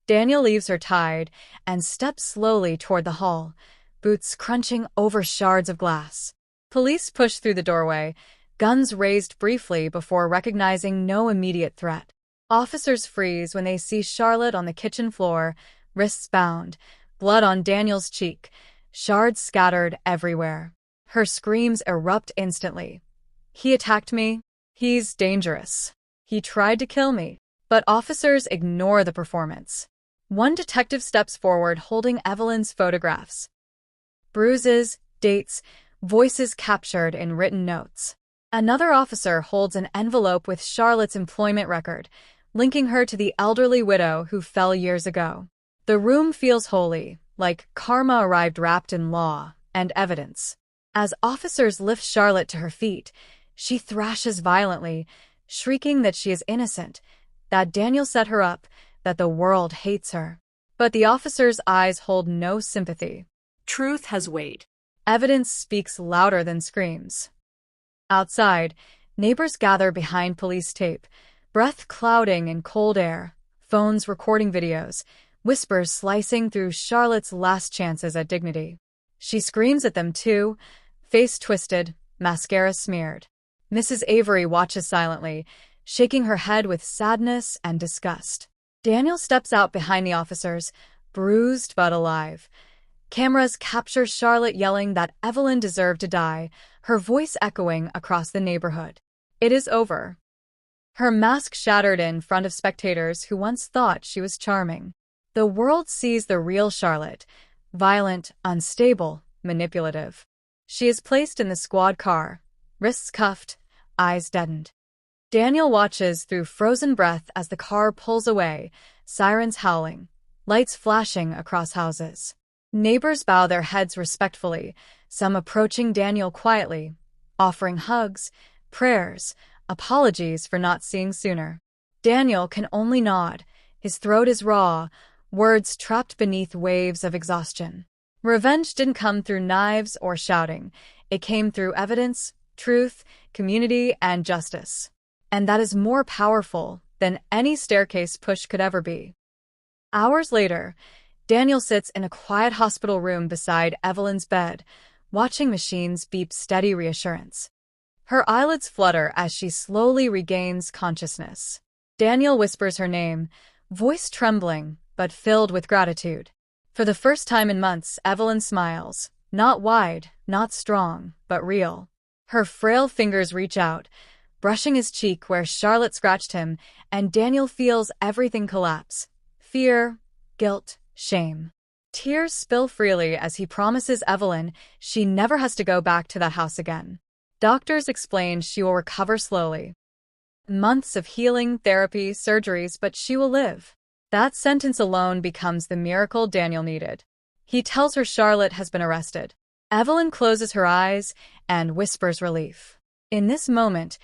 Daniel leaves her tied and steps slowly toward the hall, boots crunching over shards of glass. Police push through the doorway, guns raised briefly before recognizing no immediate threat. Officers freeze when they see Charlotte on the kitchen floor, wrists bound, blood on Daniel's cheek, shards scattered everywhere. Her screams erupt instantly. He attacked me. He's dangerous. He tried to kill me. But officers ignore the performance. One detective steps forward holding Evelyn's photographs. Bruises, dates, voices captured in written notes. Another officer holds an envelope with Charlotte's employment record, linking her to the elderly widow who fell years ago. The room feels holy, like karma arrived wrapped in law and evidence. As officers lift Charlotte to her feet, she thrashes violently, shrieking that she is innocent, that Daniel set her up, that the world hates her. But the officer's eyes hold no sympathy. Truth has weight. Evidence speaks louder than screams. Outside, neighbors gather behind police tape, breath clouding in cold air, phones recording videos, whispers slicing through Charlotte's last chances at dignity. She screams at them too, face twisted, mascara smeared. Mrs. Avery watches silently, shaking her head with sadness and disgust. Daniel steps out behind the officers, bruised but alive. Cameras capture Charlotte yelling that Evelyn deserved to die, her voice echoing across the neighborhood. It is over. Her mask shattered in front of spectators who once thought she was charming. The world sees the real Charlotte, violent, unstable, manipulative. She is placed in the squad car, wrists cuffed, eyes deadened. Daniel watches through frozen breath as the car pulls away, sirens howling, lights flashing across houses. Neighbors bow their heads respectfully, some approaching Daniel quietly, offering hugs, prayers, apologies for not seeing sooner. Daniel can only nod. His throat is raw, words trapped beneath waves of exhaustion. Revenge didn't come through knives or shouting. It came through evidence, truth, community, and justice. And that is more powerful than any staircase push could ever be. Hours later, Daniel sits in a quiet hospital room beside Evelyn's bed, watching machines beep steady reassurance. Her eyelids flutter as she slowly regains consciousness. Daniel whispers her name, voice trembling, but filled with gratitude. For the first time in months, Evelyn smiles, not wide, not strong, but real. Her frail fingers reach out, brushing his cheek where Charlotte scratched him, and Daniel feels everything collapse. Fear, guilt, shame. Tears spill freely as he promises Evelyn she never has to go back to that house again. Doctors explain she will recover slowly. Months of healing, therapy, surgeries, but she will live. That sentence alone becomes the miracle Daniel needed. He tells her Charlotte has been arrested. Evelyn closes her eyes and whispers relief. In this moment,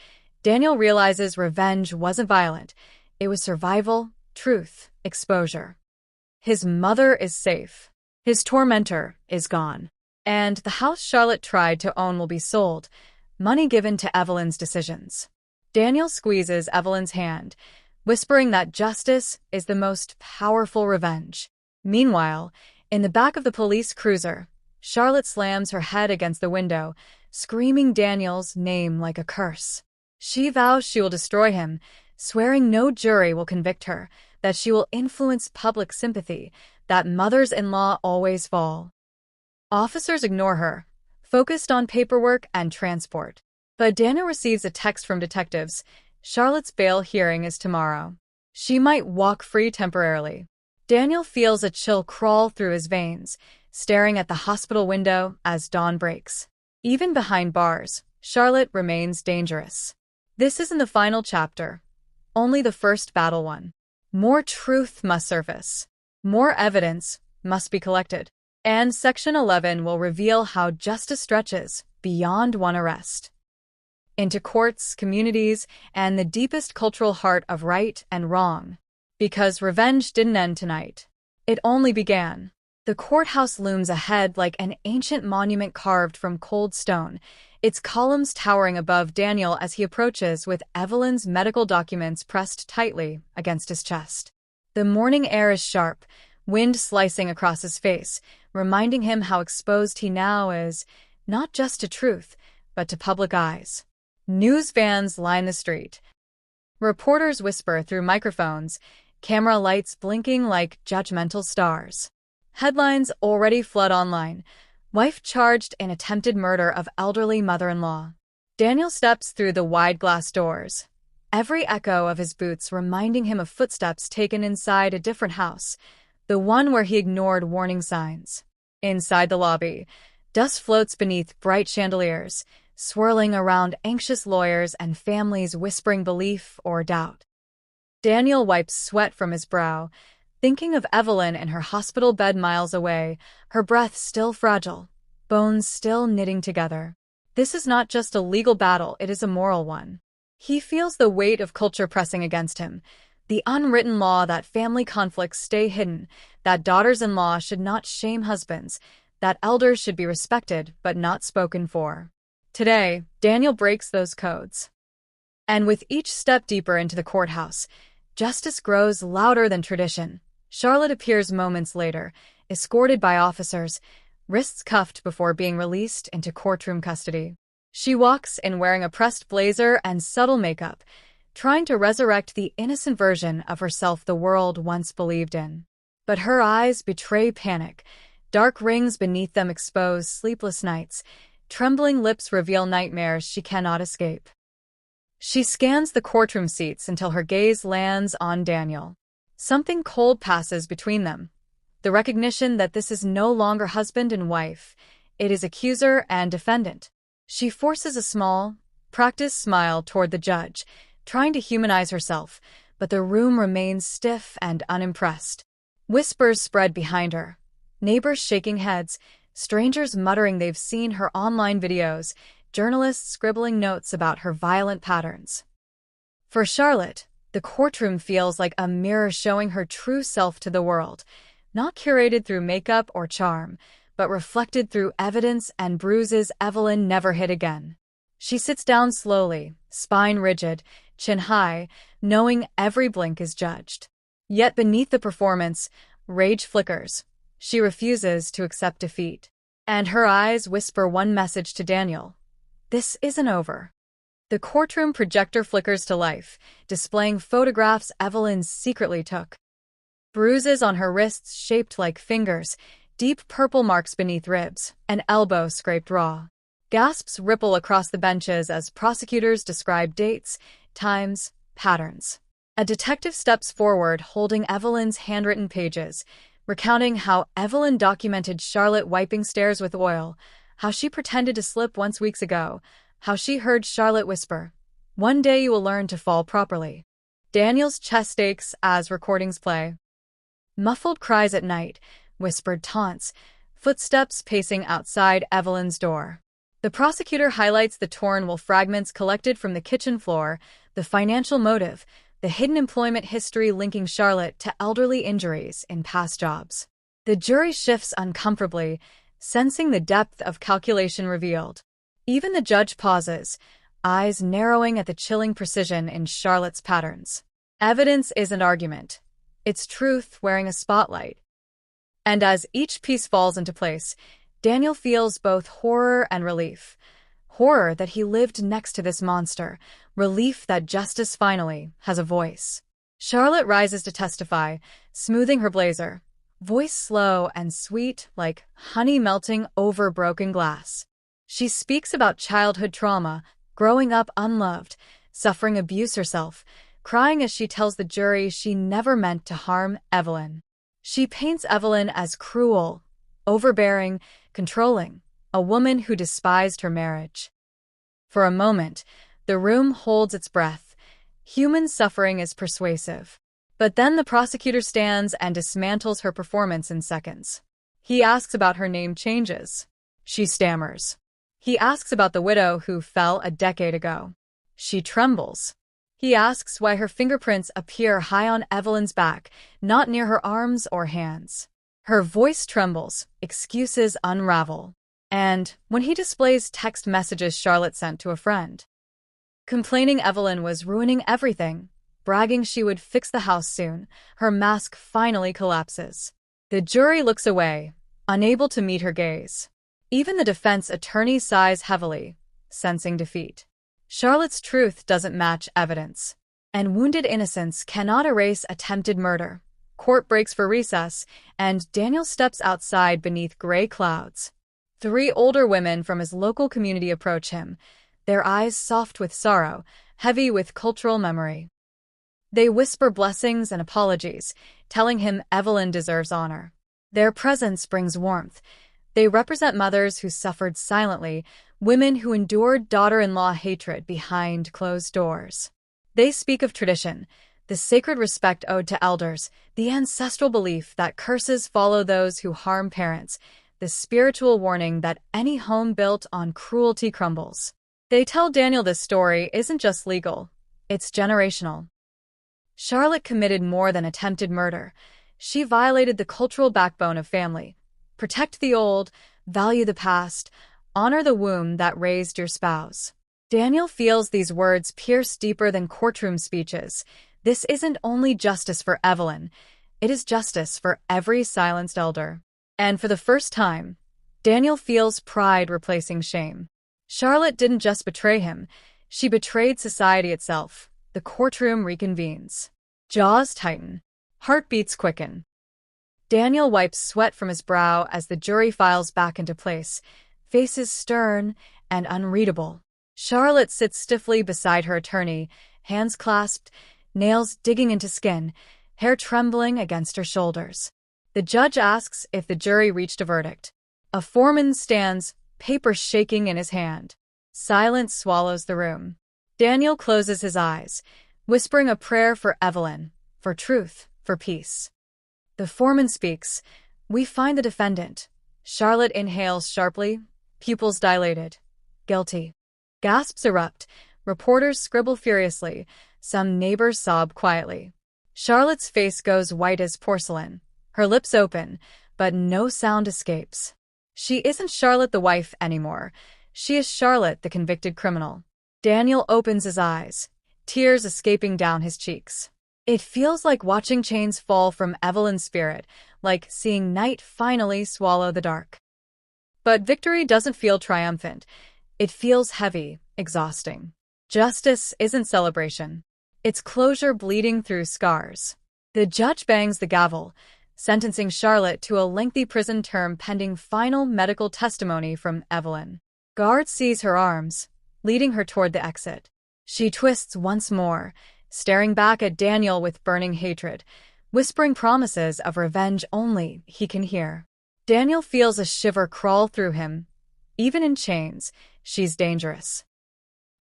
Daniel realizes revenge wasn't violent. It was survival, truth, exposure. His mother is safe. His tormentor is gone. And the house Charlotte tried to own will be sold, money given to Evelyn's decisions. Daniel squeezes Evelyn's hand, whispering that justice is the most powerful revenge. Meanwhile, in the back of the police cruiser, Charlotte slams her head against the window, screaming Daniel's name like a curse. She vows she will destroy him, swearing no jury will convict her, that she will influence public sympathy, that mothers-in-law always fall. Officers ignore her, focused on paperwork and transport. But Daniel receives a text from detectives. Charlotte's bail hearing is tomorrow. She might walk free temporarily. Daniel feels a chill crawl through his veins, staring at the hospital window as dawn breaks. Even behind bars, Charlotte remains dangerous. This isn't the final chapter, only the first battle won. More truth must surface. More evidence must be collected. And Section 11 will reveal how justice stretches beyond one arrest, into courts, communities, and the deepest cultural heart of right and wrong. Because revenge didn't end tonight. It only began. The courthouse looms ahead like an ancient monument carved from cold stone, its columns towering above Daniel as he approaches with Evelyn's medical documents pressed tightly against his chest. The morning air is sharp, wind slicing across his face, reminding him how exposed he now is, not just to truth, but to public eyes. News vans line the street. Reporters whisper through microphones, camera lights blinking like judgmental stars. Headlines already flood online. Wife charged in attempted murder of elderly mother-in-law. Daniel steps through the wide glass doors, every echo of his boots reminding him of footsteps taken inside a different house, the one where he ignored warning signs. Inside the lobby, dust floats beneath bright chandeliers, swirling around anxious lawyers and families whispering belief or doubt. Daniel wipes sweat from his brow, thinking of Evelyn in her hospital bed miles away, her breath still fragile, bones still knitting together. This is not just a legal battle, it is a moral one. He feels the weight of culture pressing against him, the unwritten law that family conflicts stay hidden, that daughters-in-law should not shame husbands, that elders should be respected but not spoken for. Today, Daniel breaks those codes. And with each step deeper into the courthouse, justice grows louder than tradition. Charlotte appears moments later, escorted by officers, wrists cuffed before being released into courtroom custody. She walks in wearing a pressed blazer and subtle makeup, trying to resurrect the innocent version of herself the world once believed in. But her eyes betray panic. Dark rings beneath them expose sleepless nights, Trembling lips reveal nightmares she cannot escape. She scans the courtroom seats until her gaze lands on Daniel. Something cold passes between them. The recognition that this is no longer husband and wife. It is accuser and defendant. She forces a small, practiced smile toward the judge, trying to humanize herself, but the room remains stiff and unimpressed. Whispers spread behind her. Neighbors shaking heads, strangers muttering they've seen her online videos, journalists scribbling notes about her violent patterns. For Charlotte, the courtroom feels like a mirror showing her true self to the world, not curated through makeup or charm, but reflected through evidence and bruises Evelyn never hid again. She sits down slowly, spine rigid, chin high, knowing every blink is judged. Yet beneath the performance, rage flickers. She refuses to accept defeat. And her eyes whisper one message to Daniel. This isn't over. The courtroom projector flickers to life, displaying photographs Evelyn secretly took. Bruises on her wrists shaped like fingers, deep purple marks beneath ribs, an elbow scraped raw. Gasps ripple across the benches as prosecutors describe dates, times, patterns. A detective steps forward holding Evelyn's handwritten pages, recounting how Evelyn documented Charlotte wiping stairs with oil, how she pretended to slip once weeks ago, how she heard Charlotte whisper, "One day you will learn to fall properly." Daniel's chest aches as recordings play. Muffled cries at night, whispered taunts, footsteps pacing outside Evelyn's door. The prosecutor highlights the torn wool fragments collected from the kitchen floor, the financial motive, the hidden employment history linking Charlotte to elderly injuries in past jobs. The jury shifts uncomfortably, sensing the depth of calculation revealed. Even the judge pauses, eyes narrowing at the chilling precision in Charlotte's patterns. Evidence isn't argument. It's truth wearing a spotlight. And as each piece falls into place, Daniel feels both horror and relief. Horror that he lived next to this monster, relief that justice finally has a voice. Charlotte rises to testify, smoothing her blazer, voice slow and sweet like honey melting over broken glass. She speaks about childhood trauma, growing up unloved, suffering abuse herself, crying as she tells the jury she never meant to harm Evelyn. She paints Evelyn as cruel, overbearing, controlling, a woman who despised her marriage. For a moment, the room holds its breath. Human suffering is persuasive. But then the prosecutor stands and dismantles her performance in seconds. He asks about her name changes. She stammers. He asks about the widow who fell a decade ago. She trembles. He asks why her fingerprints appear high on Evelyn's back, not near her arms or hands. Her voice trembles, excuses unravel. And when he displays text messages Charlotte sent to a friend, complaining Evelyn was ruining everything, bragging she would fix the house soon, her mask finally collapses. The jury looks away, unable to meet her gaze. Even the defense attorney sighs heavily, sensing defeat. Charlotte's truth doesn't match evidence, and wounded innocence cannot erase attempted murder. Court breaks for recess, and Daniel steps outside beneath gray clouds. 3 older women from his local community approach him, their eyes soft with sorrow, heavy with cultural memory. They whisper blessings and apologies, telling him Evelyn deserves honor. Their presence brings warmth. They represent mothers who suffered silently, women who endured daughter-in-law hatred behind closed doors. They speak of tradition, the sacred respect owed to elders, the ancestral belief that curses follow those who harm parents, the spiritual warning that any home built on cruelty crumbles. They tell Daniel this story isn't just legal, it's generational. Charlotte committed more than attempted murder. She violated the cultural backbone of family. Protect the old, value the past, honor the womb that raised your spouse. Daniel feels these words pierce deeper than courtroom speeches. This isn't only justice for Evelyn, it is justice for every silenced elder. And for the first time, Daniel feels pride replacing shame. Charlotte didn't just betray him, she betrayed society itself. The courtroom reconvenes. Jaws tighten. Heartbeats quicken. Daniel wipes sweat from his brow as the jury files back into place, faces stern and unreadable. Charlotte sits stiffly beside her attorney, hands clasped, nails digging into skin, hair trembling against her shoulders. The judge asks if the jury reached a verdict. A foreman stands, paper shaking in his hand. Silence swallows the room. Daniel closes his eyes, whispering a prayer for Evelyn, for truth, for peace. The foreman speaks. We find the defendant. Charlotte inhales sharply, pupils dilated. Guilty. Gasps erupt. Reporters scribble furiously. Some neighbors sob quietly. Charlotte's face goes white as porcelain. Her lips open, but no sound escapes. She isn't Charlotte the wife anymore. She is Charlotte the convicted criminal. Daniel opens his eyes, tears escaping down his cheeks. It feels like watching chains fall from Evelyn's spirit, like seeing night finally swallow the dark. But victory doesn't feel triumphant. It feels heavy, exhausting. Justice isn't celebration. It's closure bleeding through scars. The judge bangs the gavel, sentencing Charlotte to a lengthy prison term pending final medical testimony from Evelyn. Guards seize her arms, leading her toward the exit. She twists once more, staring back at Daniel with burning hatred, whispering promises of revenge only he can hear. Daniel feels a shiver crawl through him. Even in chains, she's dangerous.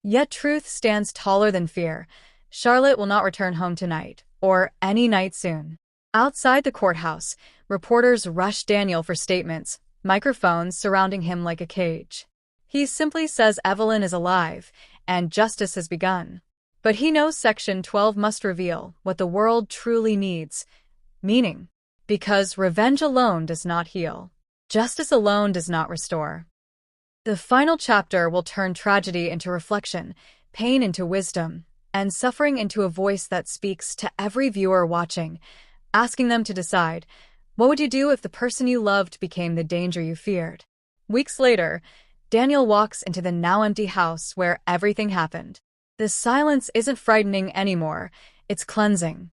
Yet truth stands taller than fear. Charlotte will not return home tonight, or any night soon. Outside the courthouse, reporters rush Daniel for statements, microphones surrounding him like a cage. He simply says Evelyn is alive, and justice has begun. But he knows Section 12 must reveal what the world truly needs: meaning. Because revenge alone does not heal. Justice alone does not restore. The final chapter will turn tragedy into reflection, pain into wisdom, and suffering into a voice that speaks to every viewer watching, asking them to decide, what would you do if the person you loved became the danger you feared? Weeks later, Daniel walks into the now empty house where everything happened. The silence isn't frightening anymore, it's cleansing.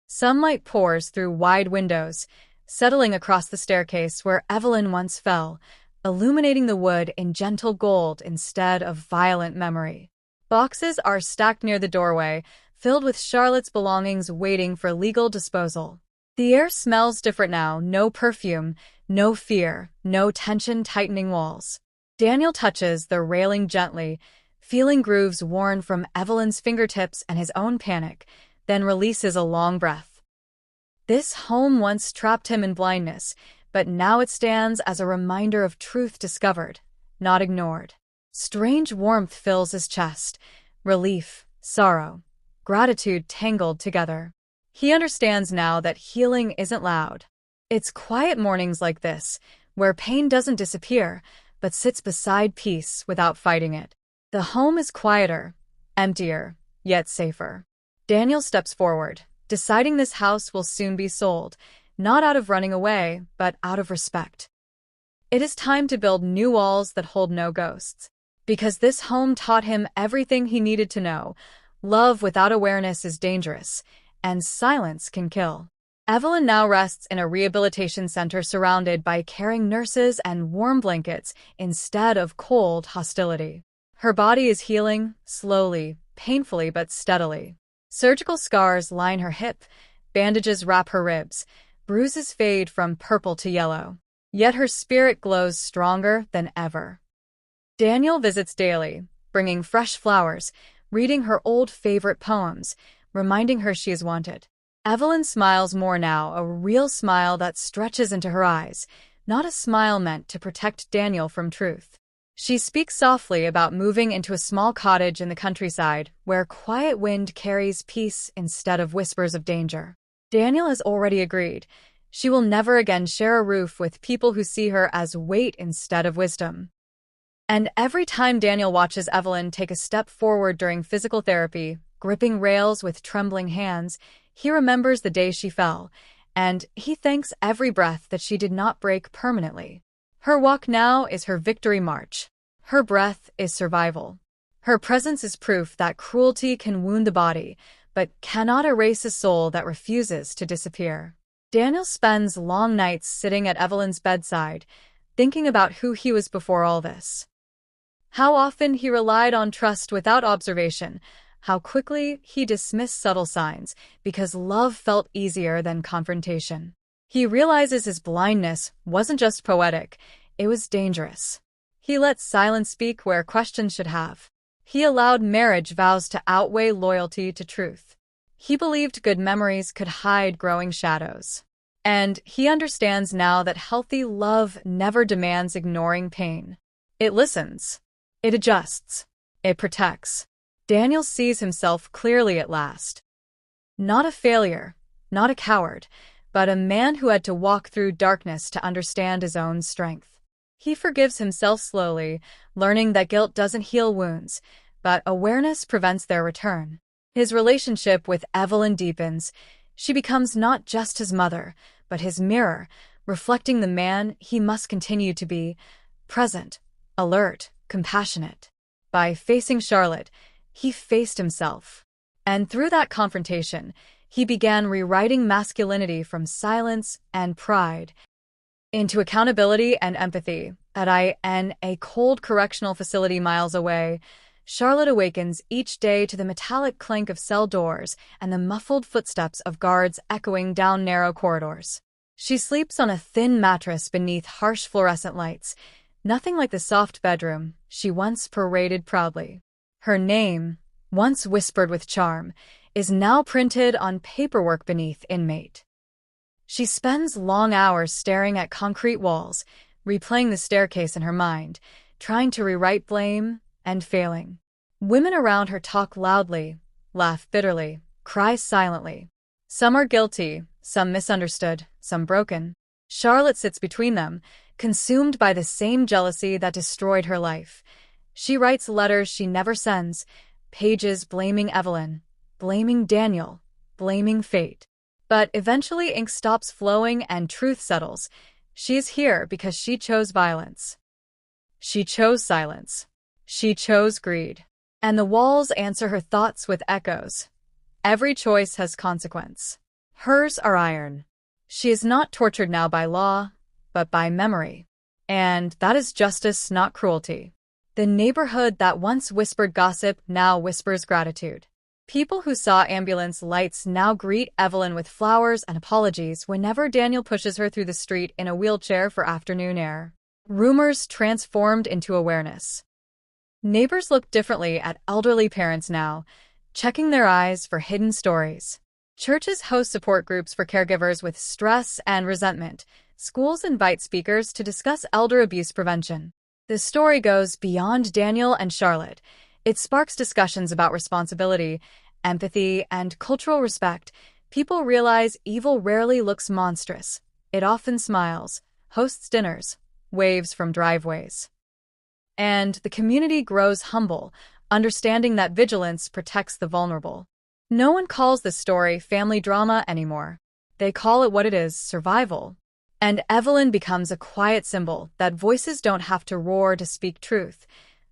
Sunlight pours through wide windows, settling across the staircase where Evelyn once fell, illuminating the wood in gentle gold instead of violent memory. Boxes are stacked near the doorway, filled with Charlotte's belongings waiting for legal disposal. The air smells different now, no perfume, no fear, no tension-tightening walls. Daniel touches the railing gently, feeling grooves worn from Evelyn's fingertips and his own panic, then releases a long breath. This home once trapped him in blindness, but now it stands as a reminder of truth discovered, not ignored. Strange warmth fills his chest, relief, sorrow, gratitude tangled together. He understands now that healing isn't loud. It's quiet mornings like this, where pain doesn't disappear, but sits beside peace without fighting it. The home is quieter, emptier, yet safer. Daniel steps forward, deciding this house will soon be sold, not out of running away, but out of respect. It is time to build new walls that hold no ghosts. Because this home taught him everything he needed to know. Love without awareness is dangerous, and silence can kill. Evelyn now rests in a rehabilitation center surrounded by caring nurses and warm blankets instead of cold hostility. Her body is healing, slowly, painfully but steadily. Surgical scars line her hip, bandages wrap her ribs, bruises fade from purple to yellow. Yet her spirit glows stronger than ever. Daniel visits daily, bringing fresh flowers, reading her old favorite poems, reminding her she is wanted. Evelyn smiles more now, a real smile that stretches into her eyes, not a smile meant to protect Daniel from truth. She speaks softly about moving into a small cottage in the countryside, where quiet wind carries peace instead of whispers of danger. Daniel has already agreed. She will never again share a roof with people who see her as weight instead of wisdom. And every time Daniel watches Evelyn take a step forward during physical therapy, gripping rails with trembling hands, he remembers the day she fell, and he thanks every breath that she did not break permanently. Her walk now is her victory march. Her breath is survival. Her presence is proof that cruelty can wound the body, but cannot erase a soul that refuses to disappear. Daniel spends long nights sitting at Evelyn's bedside, thinking about who he was before all this. How often he relied on trust without observation, how quickly he dismissed subtle signs because love felt easier than confrontation. He realizes his blindness wasn't just poetic, it was dangerous. He let silence speak where questions should have. He allowed marriage vows to outweigh loyalty to truth. He believed good memories could hide growing shadows. And he understands now that healthy love never demands ignoring pain. It listens. It adjusts. It protects. Daniel sees himself clearly at last. Not a failure, not a coward, but a man who had to walk through darkness to understand his own strength. He forgives himself slowly, learning that guilt doesn't heal wounds, but awareness prevents their return. His relationship with Evelyn deepens. She becomes not just his mother, but his mirror, reflecting the man he must continue to be: present, alert, compassionate. By facing Charlotte, he faced himself. And through that confrontation, he began rewriting masculinity from silence and pride into accountability and empathy. At a cold correctional facility miles away, Charlotte awakens each day to the metallic clank of cell doors and the muffled footsteps of guards echoing down narrow corridors. She sleeps on a thin mattress beneath harsh fluorescent lights, nothing like the soft bedroom she once paraded proudly. Her name, once whispered with charm, is now printed on paperwork beneath inmate. She spends long hours staring at concrete walls, replaying the staircase in her mind, trying to rewrite blame and failing. Women around her talk loudly, laugh bitterly, cry silently. Some are guilty, some misunderstood, some broken. Charlotte sits between them, consumed by the same jealousy that destroyed her life. She writes letters she never sends, pages blaming Evelyn, blaming Daniel, blaming fate. But eventually ink stops flowing and truth settles. She is here because she chose violence. She chose silence. She chose greed. And the walls answer her thoughts with echoes. Every choice has consequence. Hers are iron. She is not tortured now by law, but by memory. And that is justice, not cruelty. The neighborhood that once whispered gossip now whispers gratitude. People who saw ambulance lights now greet Evelyn with flowers and apologies whenever Daniel pushes her through the street in a wheelchair for afternoon air. Rumors transformed into awareness. Neighbors look differently at elderly parents now, checking their eyes for hidden stories. Churches host support groups for caregivers with stress and resentment. Schools invite speakers to discuss elder abuse prevention. The story goes beyond Daniel and Charlotte. It sparks discussions about responsibility, empathy, and cultural respect. People realize evil rarely looks monstrous. It often smiles, hosts dinners, waves from driveways. And the community grows humble, understanding that vigilance protects the vulnerable. No one calls this story family drama anymore. They call it what it is: survival. And Evelyn becomes a quiet symbol that voices don't have to roar to speak truth.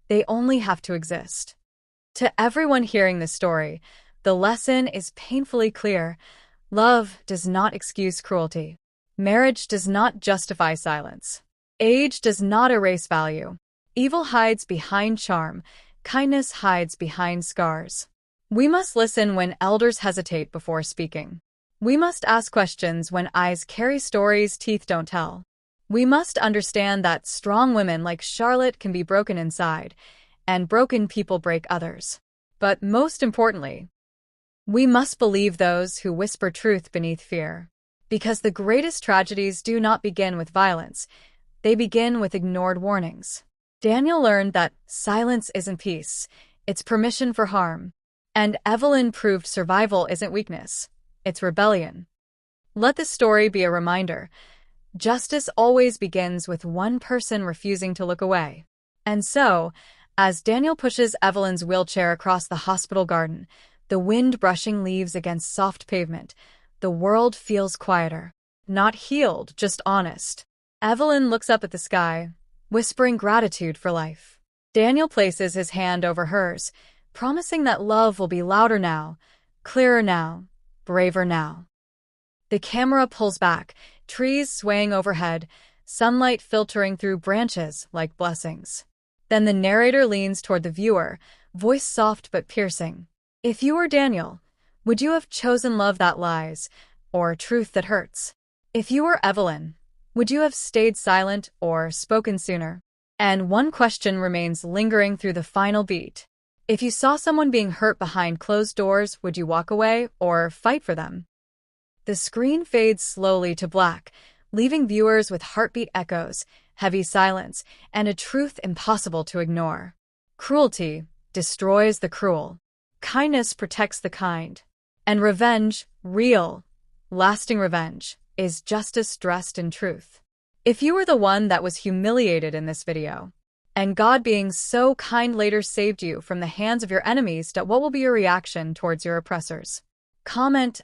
They only have to exist. To everyone hearing this story, the lesson is painfully clear. Love does not excuse cruelty. Marriage does not justify silence. Age does not erase value. Evil hides behind charm. Kindness hides behind scars. We must listen when elders hesitate before speaking. We must ask questions when eyes carry stories teeth don't tell. We must understand that strong women like Charlotte can be broken inside, and broken people break others. But most importantly, we must believe those who whisper truth beneath fear. Because the greatest tragedies do not begin with violence, they begin with ignored warnings. Daniel learned that silence isn't peace, it's permission for harm. And Evelyn proved survival isn't weakness, it's rebellion. Let this story be a reminder. Justice always begins with one person refusing to look away. And so, as Daniel pushes Evelyn's wheelchair across the hospital garden, the wind brushing leaves against soft pavement, the world feels quieter. Not healed, just honest. Evelyn looks up at the sky, whispering gratitude for life. Daniel places his hand over hers, promising that love will be louder now, clearer now, braver now. The camera pulls back, trees swaying overhead, sunlight filtering through branches like blessings. Then the narrator leans toward the viewer, voice soft but piercing. If you were Daniel, would you have chosen love that lies, or truth that hurts? If you were Evelyn, would you have stayed silent or spoken sooner? And one question remains lingering through the final beat. If you saw someone being hurt behind closed doors, would you walk away or fight for them? The screen fades slowly to black, leaving viewers with heartbeat echoes, heavy silence, and a truth impossible to ignore. Cruelty destroys the cruel. Kindness protects the kind. And revenge, real, lasting revenge, is justice dressed in truth. If you were the one that was humiliated in this video, and God being so kind later saved you from the hands of your enemies, what will be your reaction towards your oppressors? Comment